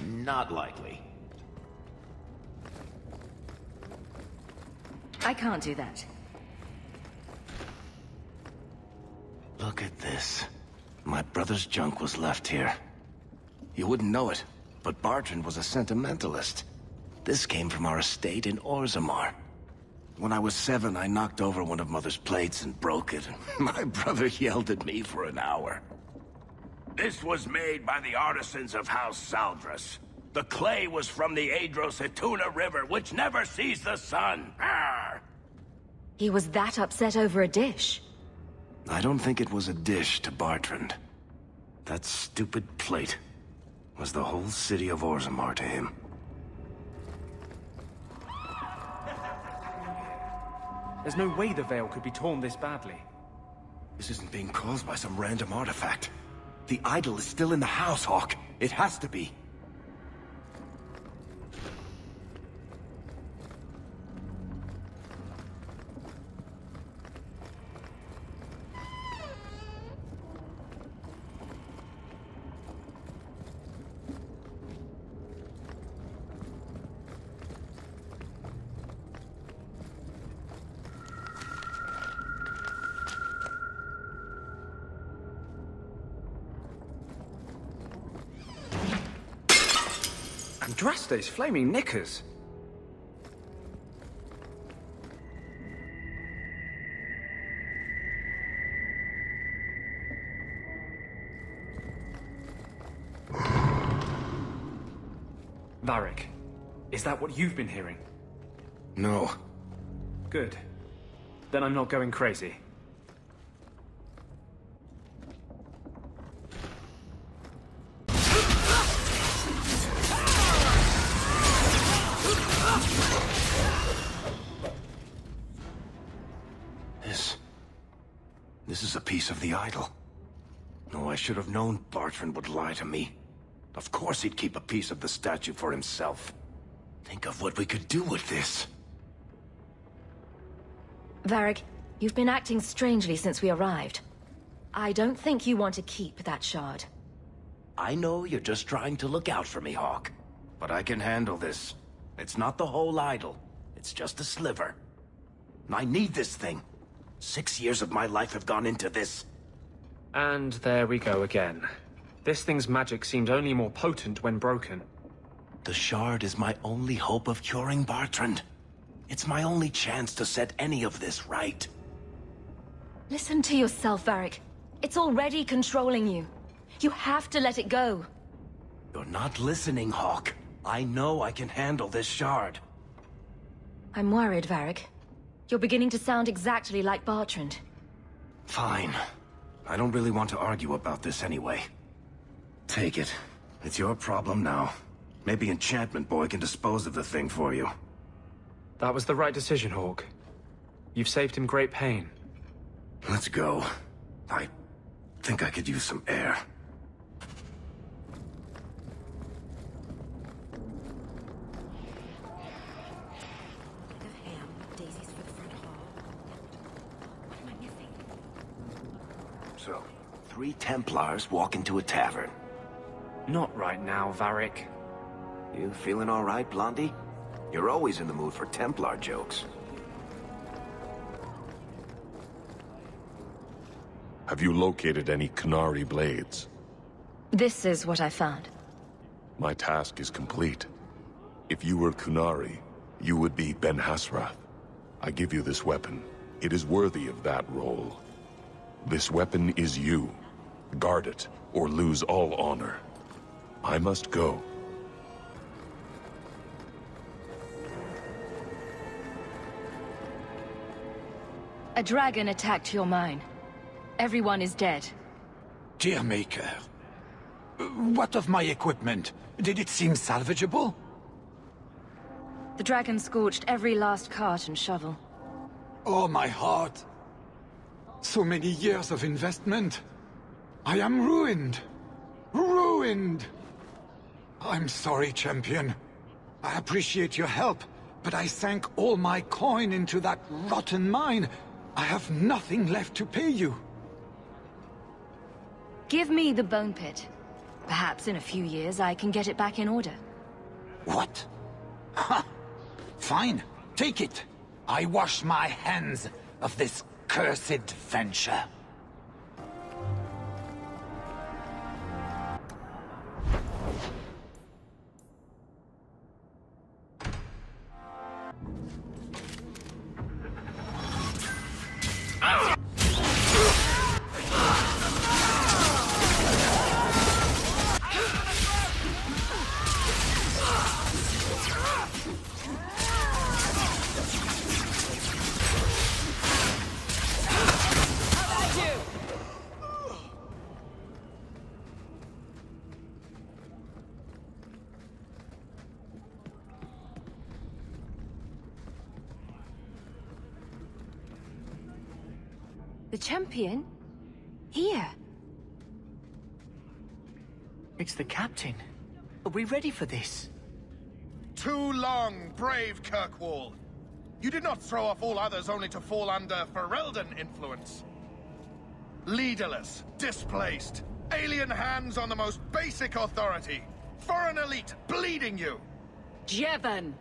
Not likely. I can't do that. Look at this. My brother's junk was left here. You wouldn't know it, but Bartrand was a sentimentalist. This came from our estate in Orzammar. When I was 7, I knocked over one of Mother's plates and broke it. My brother yelled at me for an hour. This was made by the artisans of House Saldras. The clay was from the Adros-Ituna River, which never sees the sun. Arr! He was that upset over a dish. I don't think it was a dish to Bartrand. That stupid plate was the whole city of Orzammar to him. There's no way the veil could be torn this badly. This isn't being caused by some random artifact. The idol is still in the house, Hawke. It has to be. Andraste's flaming knickers! Varric, is that what you've been hearing? No. Good. Then I'm not going crazy. This is a piece of the idol. No, I should have known Bartrand would lie to me. Of course he'd keep a piece of the statue for himself. Think of what we could do with this. Varric, you've been acting strangely since we arrived. I don't think you want to keep that shard. I know you're just trying to look out for me, Hawke. But I can handle this. It's not the whole idol. It's just a sliver. I need this thing. 6 years of my life have gone into this. And there we go again. This thing's magic seemed only more potent when broken. The shard is my only hope of curing Bartrand. It's my only chance to set any of this right. Listen to yourself, Varric. It's already controlling you. You have to let it go. You're not listening, Hawke. I know I can handle this shard. I'm worried, Varric. You're beginning to sound exactly like Bartrand. Fine. I don't really want to argue about this anyway. Take it. It's your problem now. Maybe Enchantment Boy can dispose of the thing for you. That was the right decision, Hawke. You've saved him great pain. Let's go. I think I could use some air. So, 3 Templars walk into a tavern. Not right now, Varric. You feeling all right, Blondie? You're always in the mood for Templar jokes. Have you located any Qunari blades? This is what I found. My task is complete. If you were Qunari, you would be Ben-Hassrath. I give you this weapon. It is worthy of that role. This weapon is you. Guard it, or lose all honor. I must go. A dragon attacked your mine. Everyone is dead. Dear Maker, what of my equipment? Did it seem salvageable? The dragon scorched every last cart and shovel. Oh, my heart. So many years of investment. I am ruined. Ruined! I'm sorry, champion. I appreciate your help, but I sank all my coin into that rotten mine. I have nothing left to pay you. Give me the bone pit. Perhaps in a few years I can get it back in order. What? Ha! Fine, take it. I wash my hands of this cursed venture. The champion? Here? It's the captain. Are we ready for this? Too long, brave Kirkwall. You did not throw off all others only to fall under Ferelden influence. Leaderless, displaced, alien hands on the most basic authority, foreign elite bleeding you. Jevon!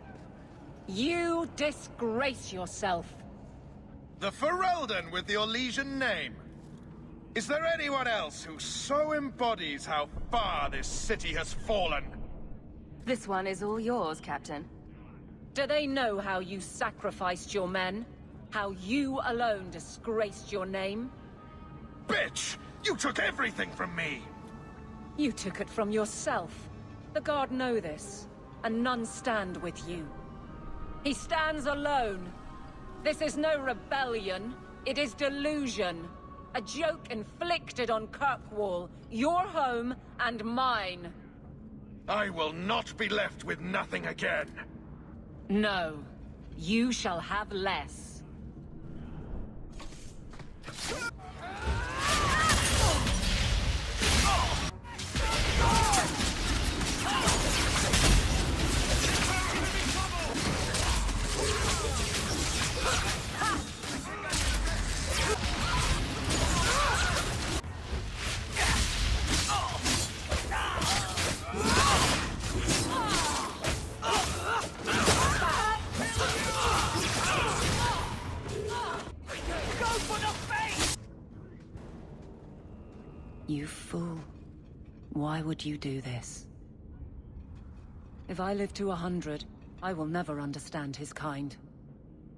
You disgrace yourself. The Ferelden with the Orlesian name. Is there anyone else who so embodies how far this city has fallen? This one is all yours, Captain. Do they know how you sacrificed your men? How you alone disgraced your name? Bitch! You took everything from me! You took it from yourself. The Guard know this, and none stand with you. He stands alone. This is no rebellion, it is delusion. A joke inflicted on Kirkwall, your home and mine. I will not be left with nothing again. No, you shall have less. You fool. Why would you do this? If I live to 100, I will never understand his kind.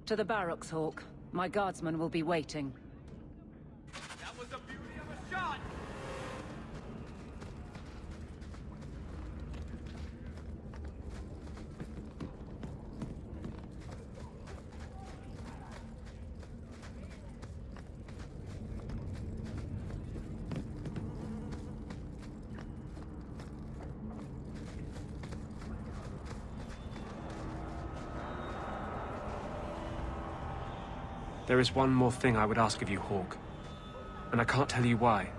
To the barracks, Hawke. My guardsmen will be waiting. That was the beauty of a shot! There is one more thing I would ask of you, Hawke. And I can't tell you why.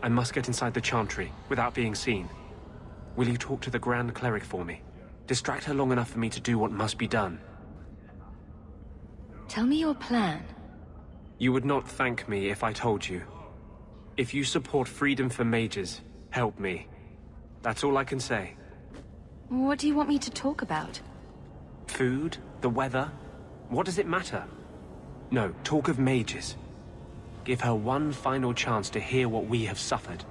I must get inside the Chantry, without being seen. Will you talk to the Grand Cleric for me? Distract her long enough for me to do what must be done. Tell me your plan. You would not thank me if I told you. If you support freedom for mages, help me. That's all I can say. What do you want me to talk about? Food? The weather? What does it matter? No, talk of mages. Give her one final chance to hear what we have suffered.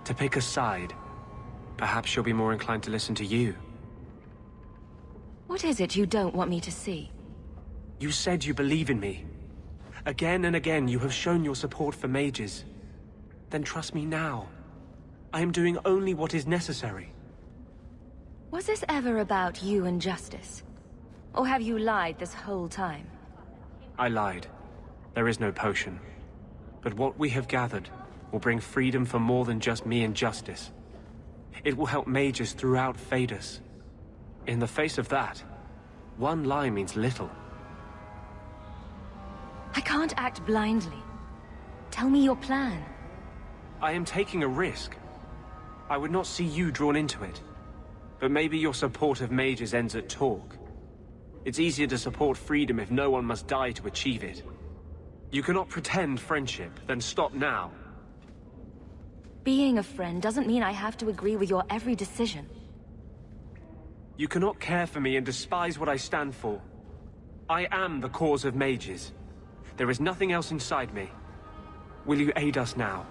To pick a side. Perhaps she'll be more inclined to listen to you. What is it you don't want me to see? You said you believe in me. Again and again you have shown your support for mages. Then trust me now. I am doing only what is necessary. Was this ever about you and justice? Or have you lied this whole time? I lied. There is no potion. But what we have gathered will bring freedom for more than just me and justice. It will help mages throughout Thedas. In the face of that, one lie means little. I can't act blindly. Tell me your plan. I am taking a risk. I would not see you drawn into it. But maybe your support of mages ends at talk. It's easier to support freedom if no one must die to achieve it. You cannot pretend friendship, then stop now. Being a friend doesn't mean I have to agree with your every decision. You cannot care for me and despise what I stand for. I am the cause of mages. There is nothing else inside me. Will you aid us now?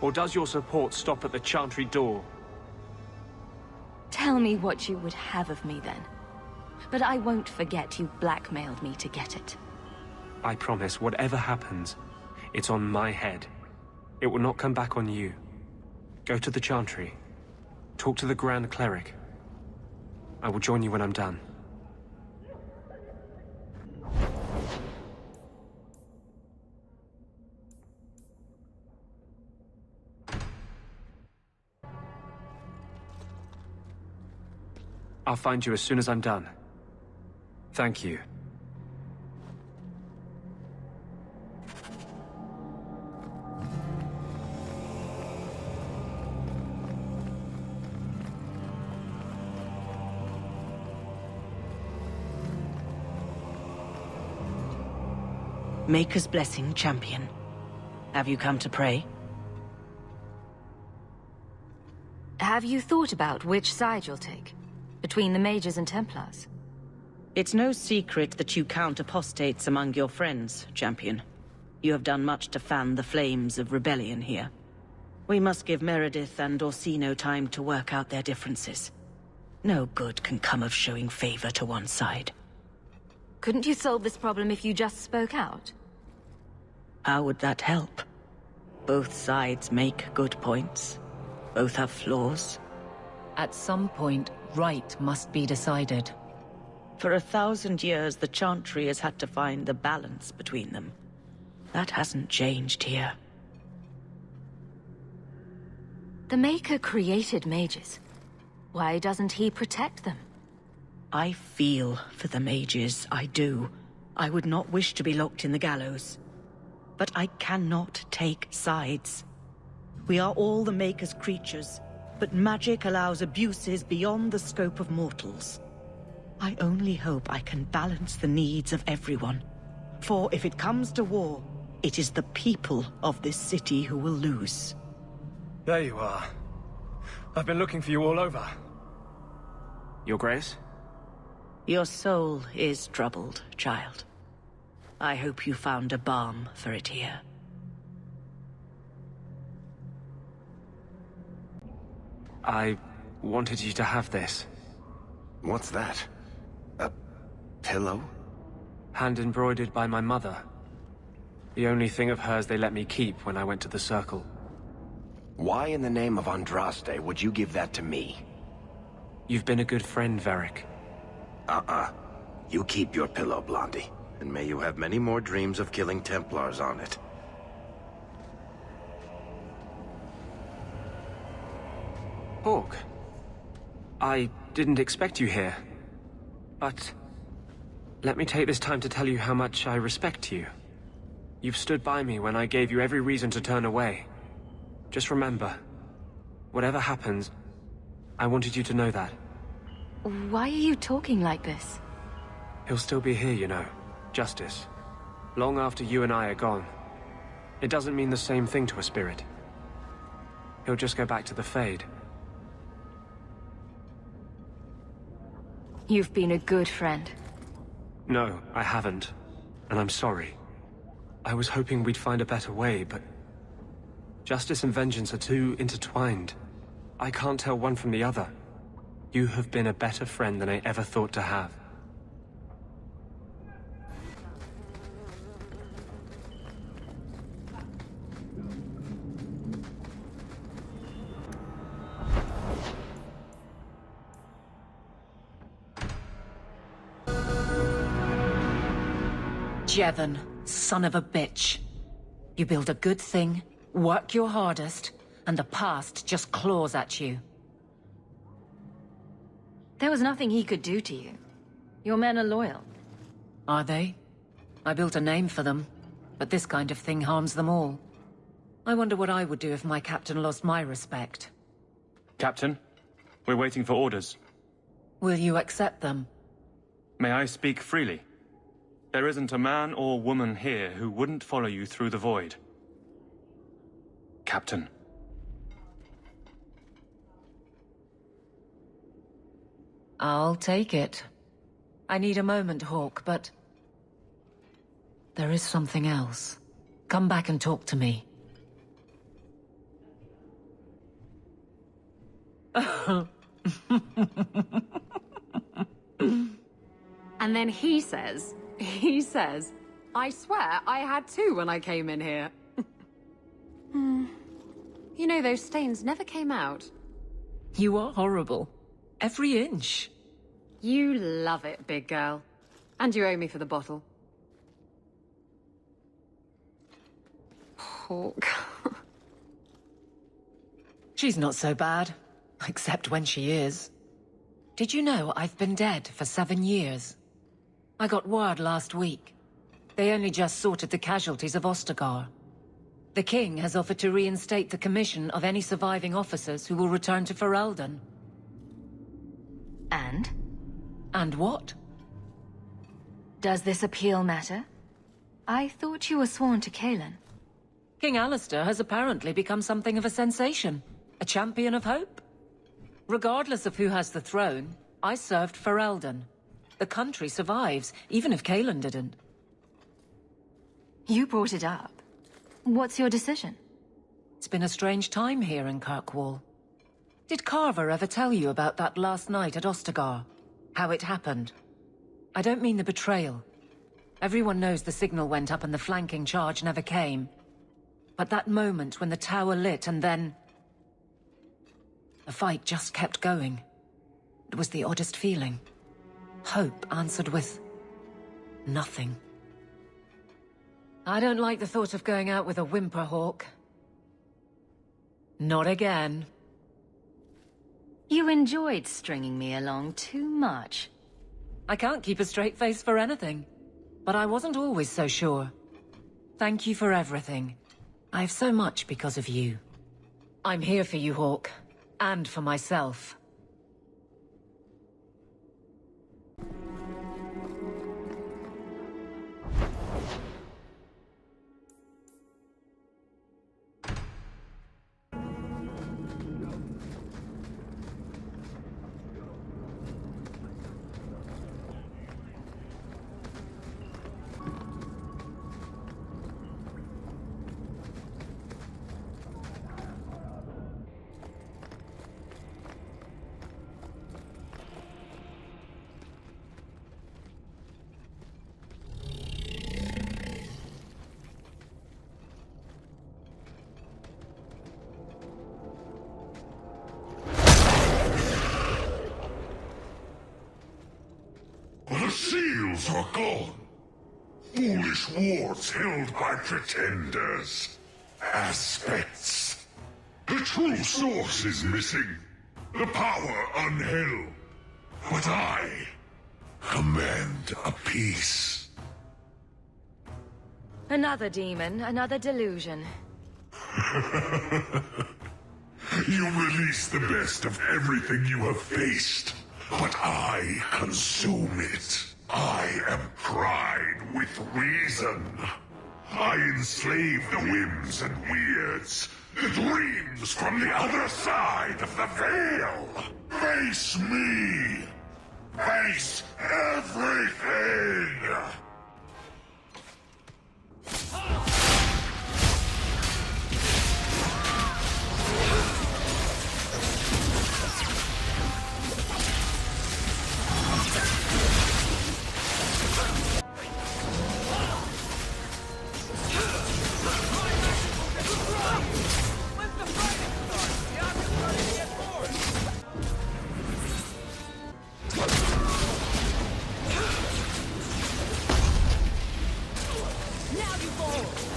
Or does your support stop at the Chantry door? Tell me what you would have of me then. But I won't forget you blackmailed me to get it. I promise, whatever happens, it's on my head. It will not come back on you. Go to the Chantry. Talk to the Grand Cleric. I will join you when I'm done. I'll find you as soon as I'm done. Thank you. Maker's blessing, champion. Have you come to pray? Have you thought about which side you'll take? Between the mages and Templars? It's no secret that you count apostates among your friends, champion. You have done much to fan the flames of rebellion here. We must give Meredith and Orsino time to work out their differences. No good can come of showing favor to one side. Couldn't you solve this problem if you just spoke out? How would that help? Both sides make good points. Both have flaws. At some point, right must be decided. For 1,000 years, the Chantry has had to find the balance between them. That hasn't changed here. The Maker created mages. Why doesn't he protect them? I feel for the mages, I do. I would not wish to be locked in the gallows. But I cannot take sides. We are all the Maker's creatures, but magic allows abuses beyond the scope of mortals. I only hope I can balance the needs of everyone. For if it comes to war, it is the people of this city who will lose. There you are. I've been looking for you all over. Your Grace? Your soul is troubled, child. I hope you found a balm for it here. I wanted you to have this. What's that? A pillow? Hand-embroidered by my mother. The only thing of hers they let me keep when I went to the Circle. Why in the name of Andraste would you give that to me? You've been a good friend, Varric. You keep your pillow, Blondie. And may you have many more dreams of killing Templars on it. Hawke. I didn't expect you here. But let me take this time to tell you how much I respect you. You've stood by me when I gave you every reason to turn away. Just remember, whatever happens, I wanted you to know that. Why are you talking like this? He'll still be here, you know. Justice. Long after you and I are gone. It doesn't mean the same thing to a spirit. He'll just go back to the Fade. You've been a good friend. No, I haven't. And I'm sorry. I was hoping we'd find a better way, but... Justice and vengeance are too intertwined. I can't tell one from the other. You have been a better friend than I ever thought to have. Jevon, son of a bitch. You build a good thing, work your hardest, and the past just claws at you. There was nothing he could do to you. Your men are loyal. Are they? I built a name for them, but this kind of thing harms them all. I wonder what I would do if my captain lost my respect. Captain, we're waiting for orders. Will you accept them? May I speak freely? There isn't a man or woman here who wouldn't follow you through the void. Captain. I'll take it. I need a moment, Hawke, but There is something else. Come back and talk to me. And then he says, I swear I had two when I came in here. You know, those stains never came out. You are horrible. Every inch. You love it, big girl. And you owe me for the bottle. Hawke. She's not so bad. Except when she is. Did you know I've been dead for 7 years? I got word last week. They only just sorted the casualties of Ostagar. The king has offered to reinstate the commission of any surviving officers who will return to Ferelden. And? And what? Does this appeal matter? I thought you were sworn to Cailan. King Alistair has apparently become something of a sensation. A champion of hope. Regardless of who has the throne, I served Ferelden. The country survives, even if Cailan didn't. You brought it up. What's your decision? It's been a strange time here in Kirkwall. Did Carver ever tell you about that last night at Ostagar? How it happened? I don't mean the betrayal. Everyone knows the signal went up and the flanking charge never came. But that moment when the tower lit and then... the fight just kept going. It was the oddest feeling. Hope answered with... nothing. I don't like the thought of going out with a whimper, Hawke. Not again. You enjoyed stringing me along too much. I can't keep a straight face for anything. But I wasn't always so sure. Thank you for everything. I have so much because of you. I'm here for you, Hawke. And for myself. The seals are gone. Foolish wards held by pretenders. Aspects. The true source is missing. The power unheld. But I command a peace. Another demon, another delusion. You release the best of everything you have faced. But I consume it. I am pride with reason. I enslave the whims and weirds, the dreams from the other side of the veil. Face me. Face everything. Now you fall!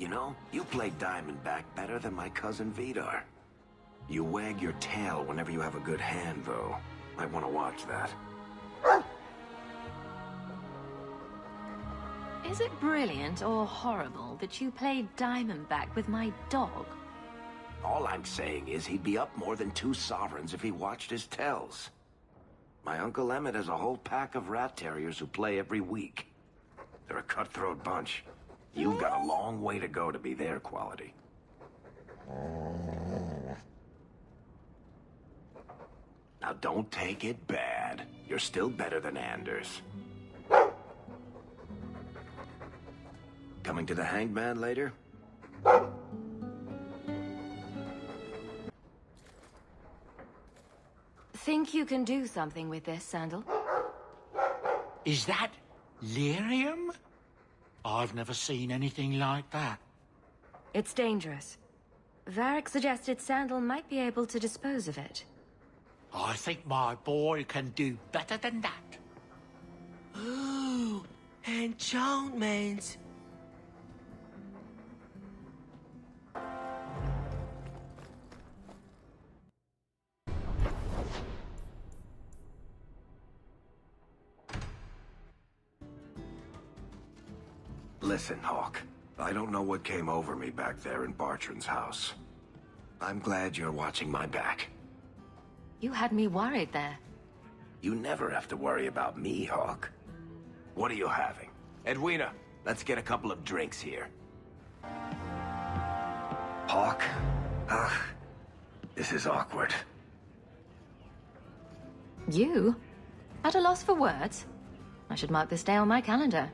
You know, you play Diamondback better than my cousin Vidar. You wag your tail whenever you have a good hand, though. Might want to watch that. Is it brilliant or horrible that you played Diamondback with my dog? All I'm saying is he'd be up more than 2 sovereigns if he watched his tells. My Uncle Emmett has a whole pack of rat terriers who play every week. They're a cutthroat bunch. You've got a long way to go to be their quality. Now don't take it bad. You're still better than Anders. Coming to the Hanged Man later? Think you can do something with this, Sandal? Is that lyrium? I've never seen anything like that. It's dangerous. Varric suggested Sandal might be able to dispose of it. I think my boy can do better than that. Ooh, enchantment. Listen, Hawk. I don't know what came over me back there in Bartrand's house. I'm glad you're watching my back. You had me worried there. You never have to worry about me, Hawk. What are you having? Edwina, let's get a couple of drinks here. Hawk? This is awkward. You? At a loss for words? I should mark this day on my calendar.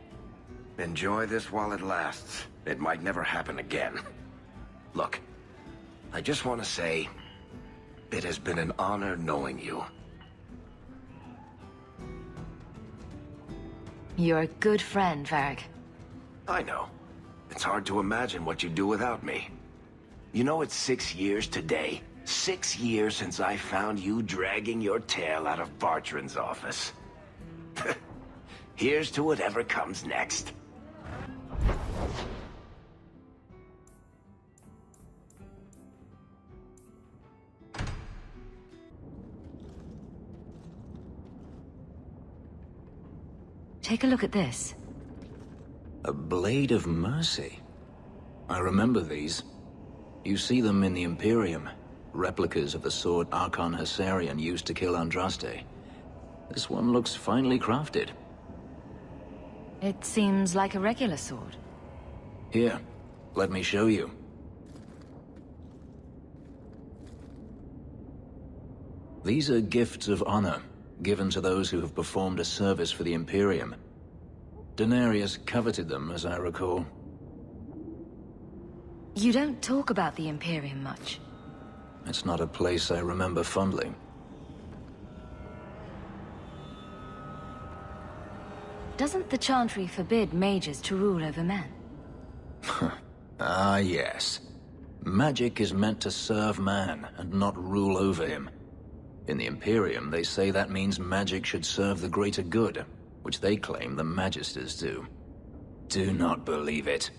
Enjoy this while it lasts. It might never happen again. Look, I just want to say, it has been an honor knowing you. You're a good friend, Varric. I know. It's hard to imagine what you'd do without me. You know, it's 6 years today. 6 years since I found you dragging your tail out of Bartrand's office. Here's to whatever comes next. Take a look at this. A Blade of Mercy. I remember these. You see them in the Imperium. Replicas of the sword Archon Hessarian used to kill Andraste. This one looks finely crafted. It seems like a regular sword. Here, let me show you. These are gifts of honor, given to those who have performed a service for the Imperium. Denarius coveted them, as I recall. You don't talk about the Imperium much. It's not a place I remember fondly. Doesn't the Chantry forbid mages to rule over men? Ah, yes. Magic is meant to serve man, and not rule over him. In the Imperium, they say that means magic should serve the greater good, which they claim the Magisters do. Do not believe it.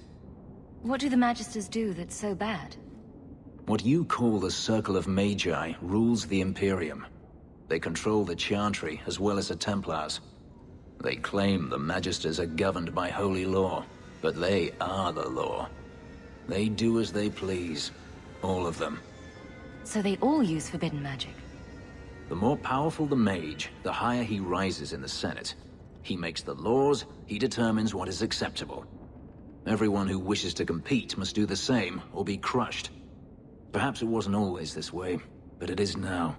What do the Magisters do that's so bad? What you call the Circle of Magi rules the Imperium. They control the Chantry as well as the Templars. They claim the Magisters are governed by holy law, but they are the law. They do as they please. All of them. So they all use forbidden magic? The more powerful the mage, the higher he rises in the Senate. He makes the laws, he determines what is acceptable. Everyone who wishes to compete must do the same, or be crushed. Perhaps it wasn't always this way, but it is now.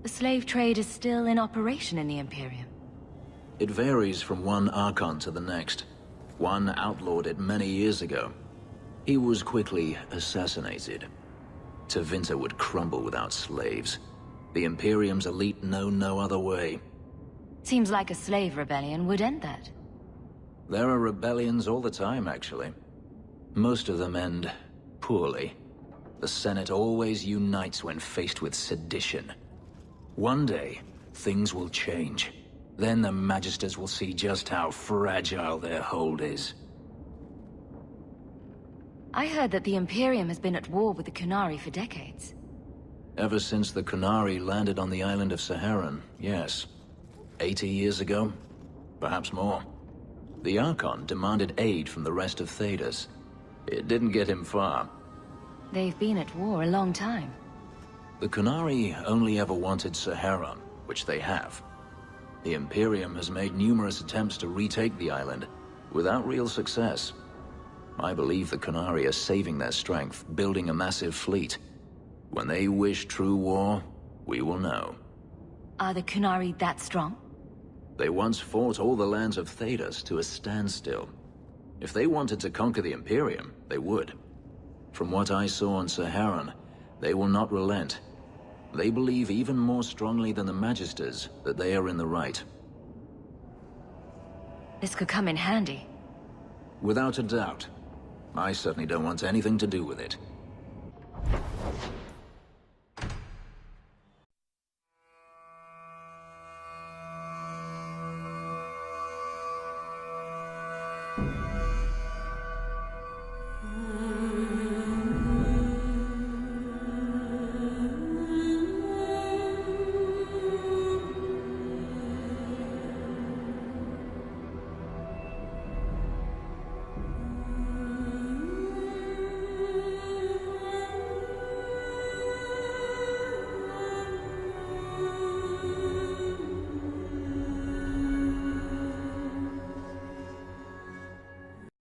The slave trade is still in operation in the Imperium. It varies from one Archon to the next. One outlawed it many years ago. He was quickly assassinated. Tevinter would crumble without slaves. The Imperium's elite know no other way. Seems like a slave rebellion would end that. There are rebellions all the time, actually. Most of them end poorly. The Senate always unites when faced with sedition. One day, things will change. Then the Magisters will see just how fragile their hold is. I heard that the Imperium has been at war with the Qunari for decades. Ever since the Qunari landed on the island of Saharan, yes. 80 years ago? Perhaps more. The Archon demanded aid from the rest of Thedas. It didn't get him far. They've been at war a long time. The Qunari only ever wanted Saharan, which they have. The Imperium has made numerous attempts to retake the island, without real success. I believe the Qunari are saving their strength, building a massive fleet. When they wish true war, we will know. Are the Qunari that strong? They once fought all the lands of Thedas to a standstill. If they wanted to conquer the Imperium, they would. From what I saw on Saharan, they will not relent. They believe even more strongly than the Magisters that they are in the right. This could come in handy. Without a doubt. I certainly don't want anything to do with it.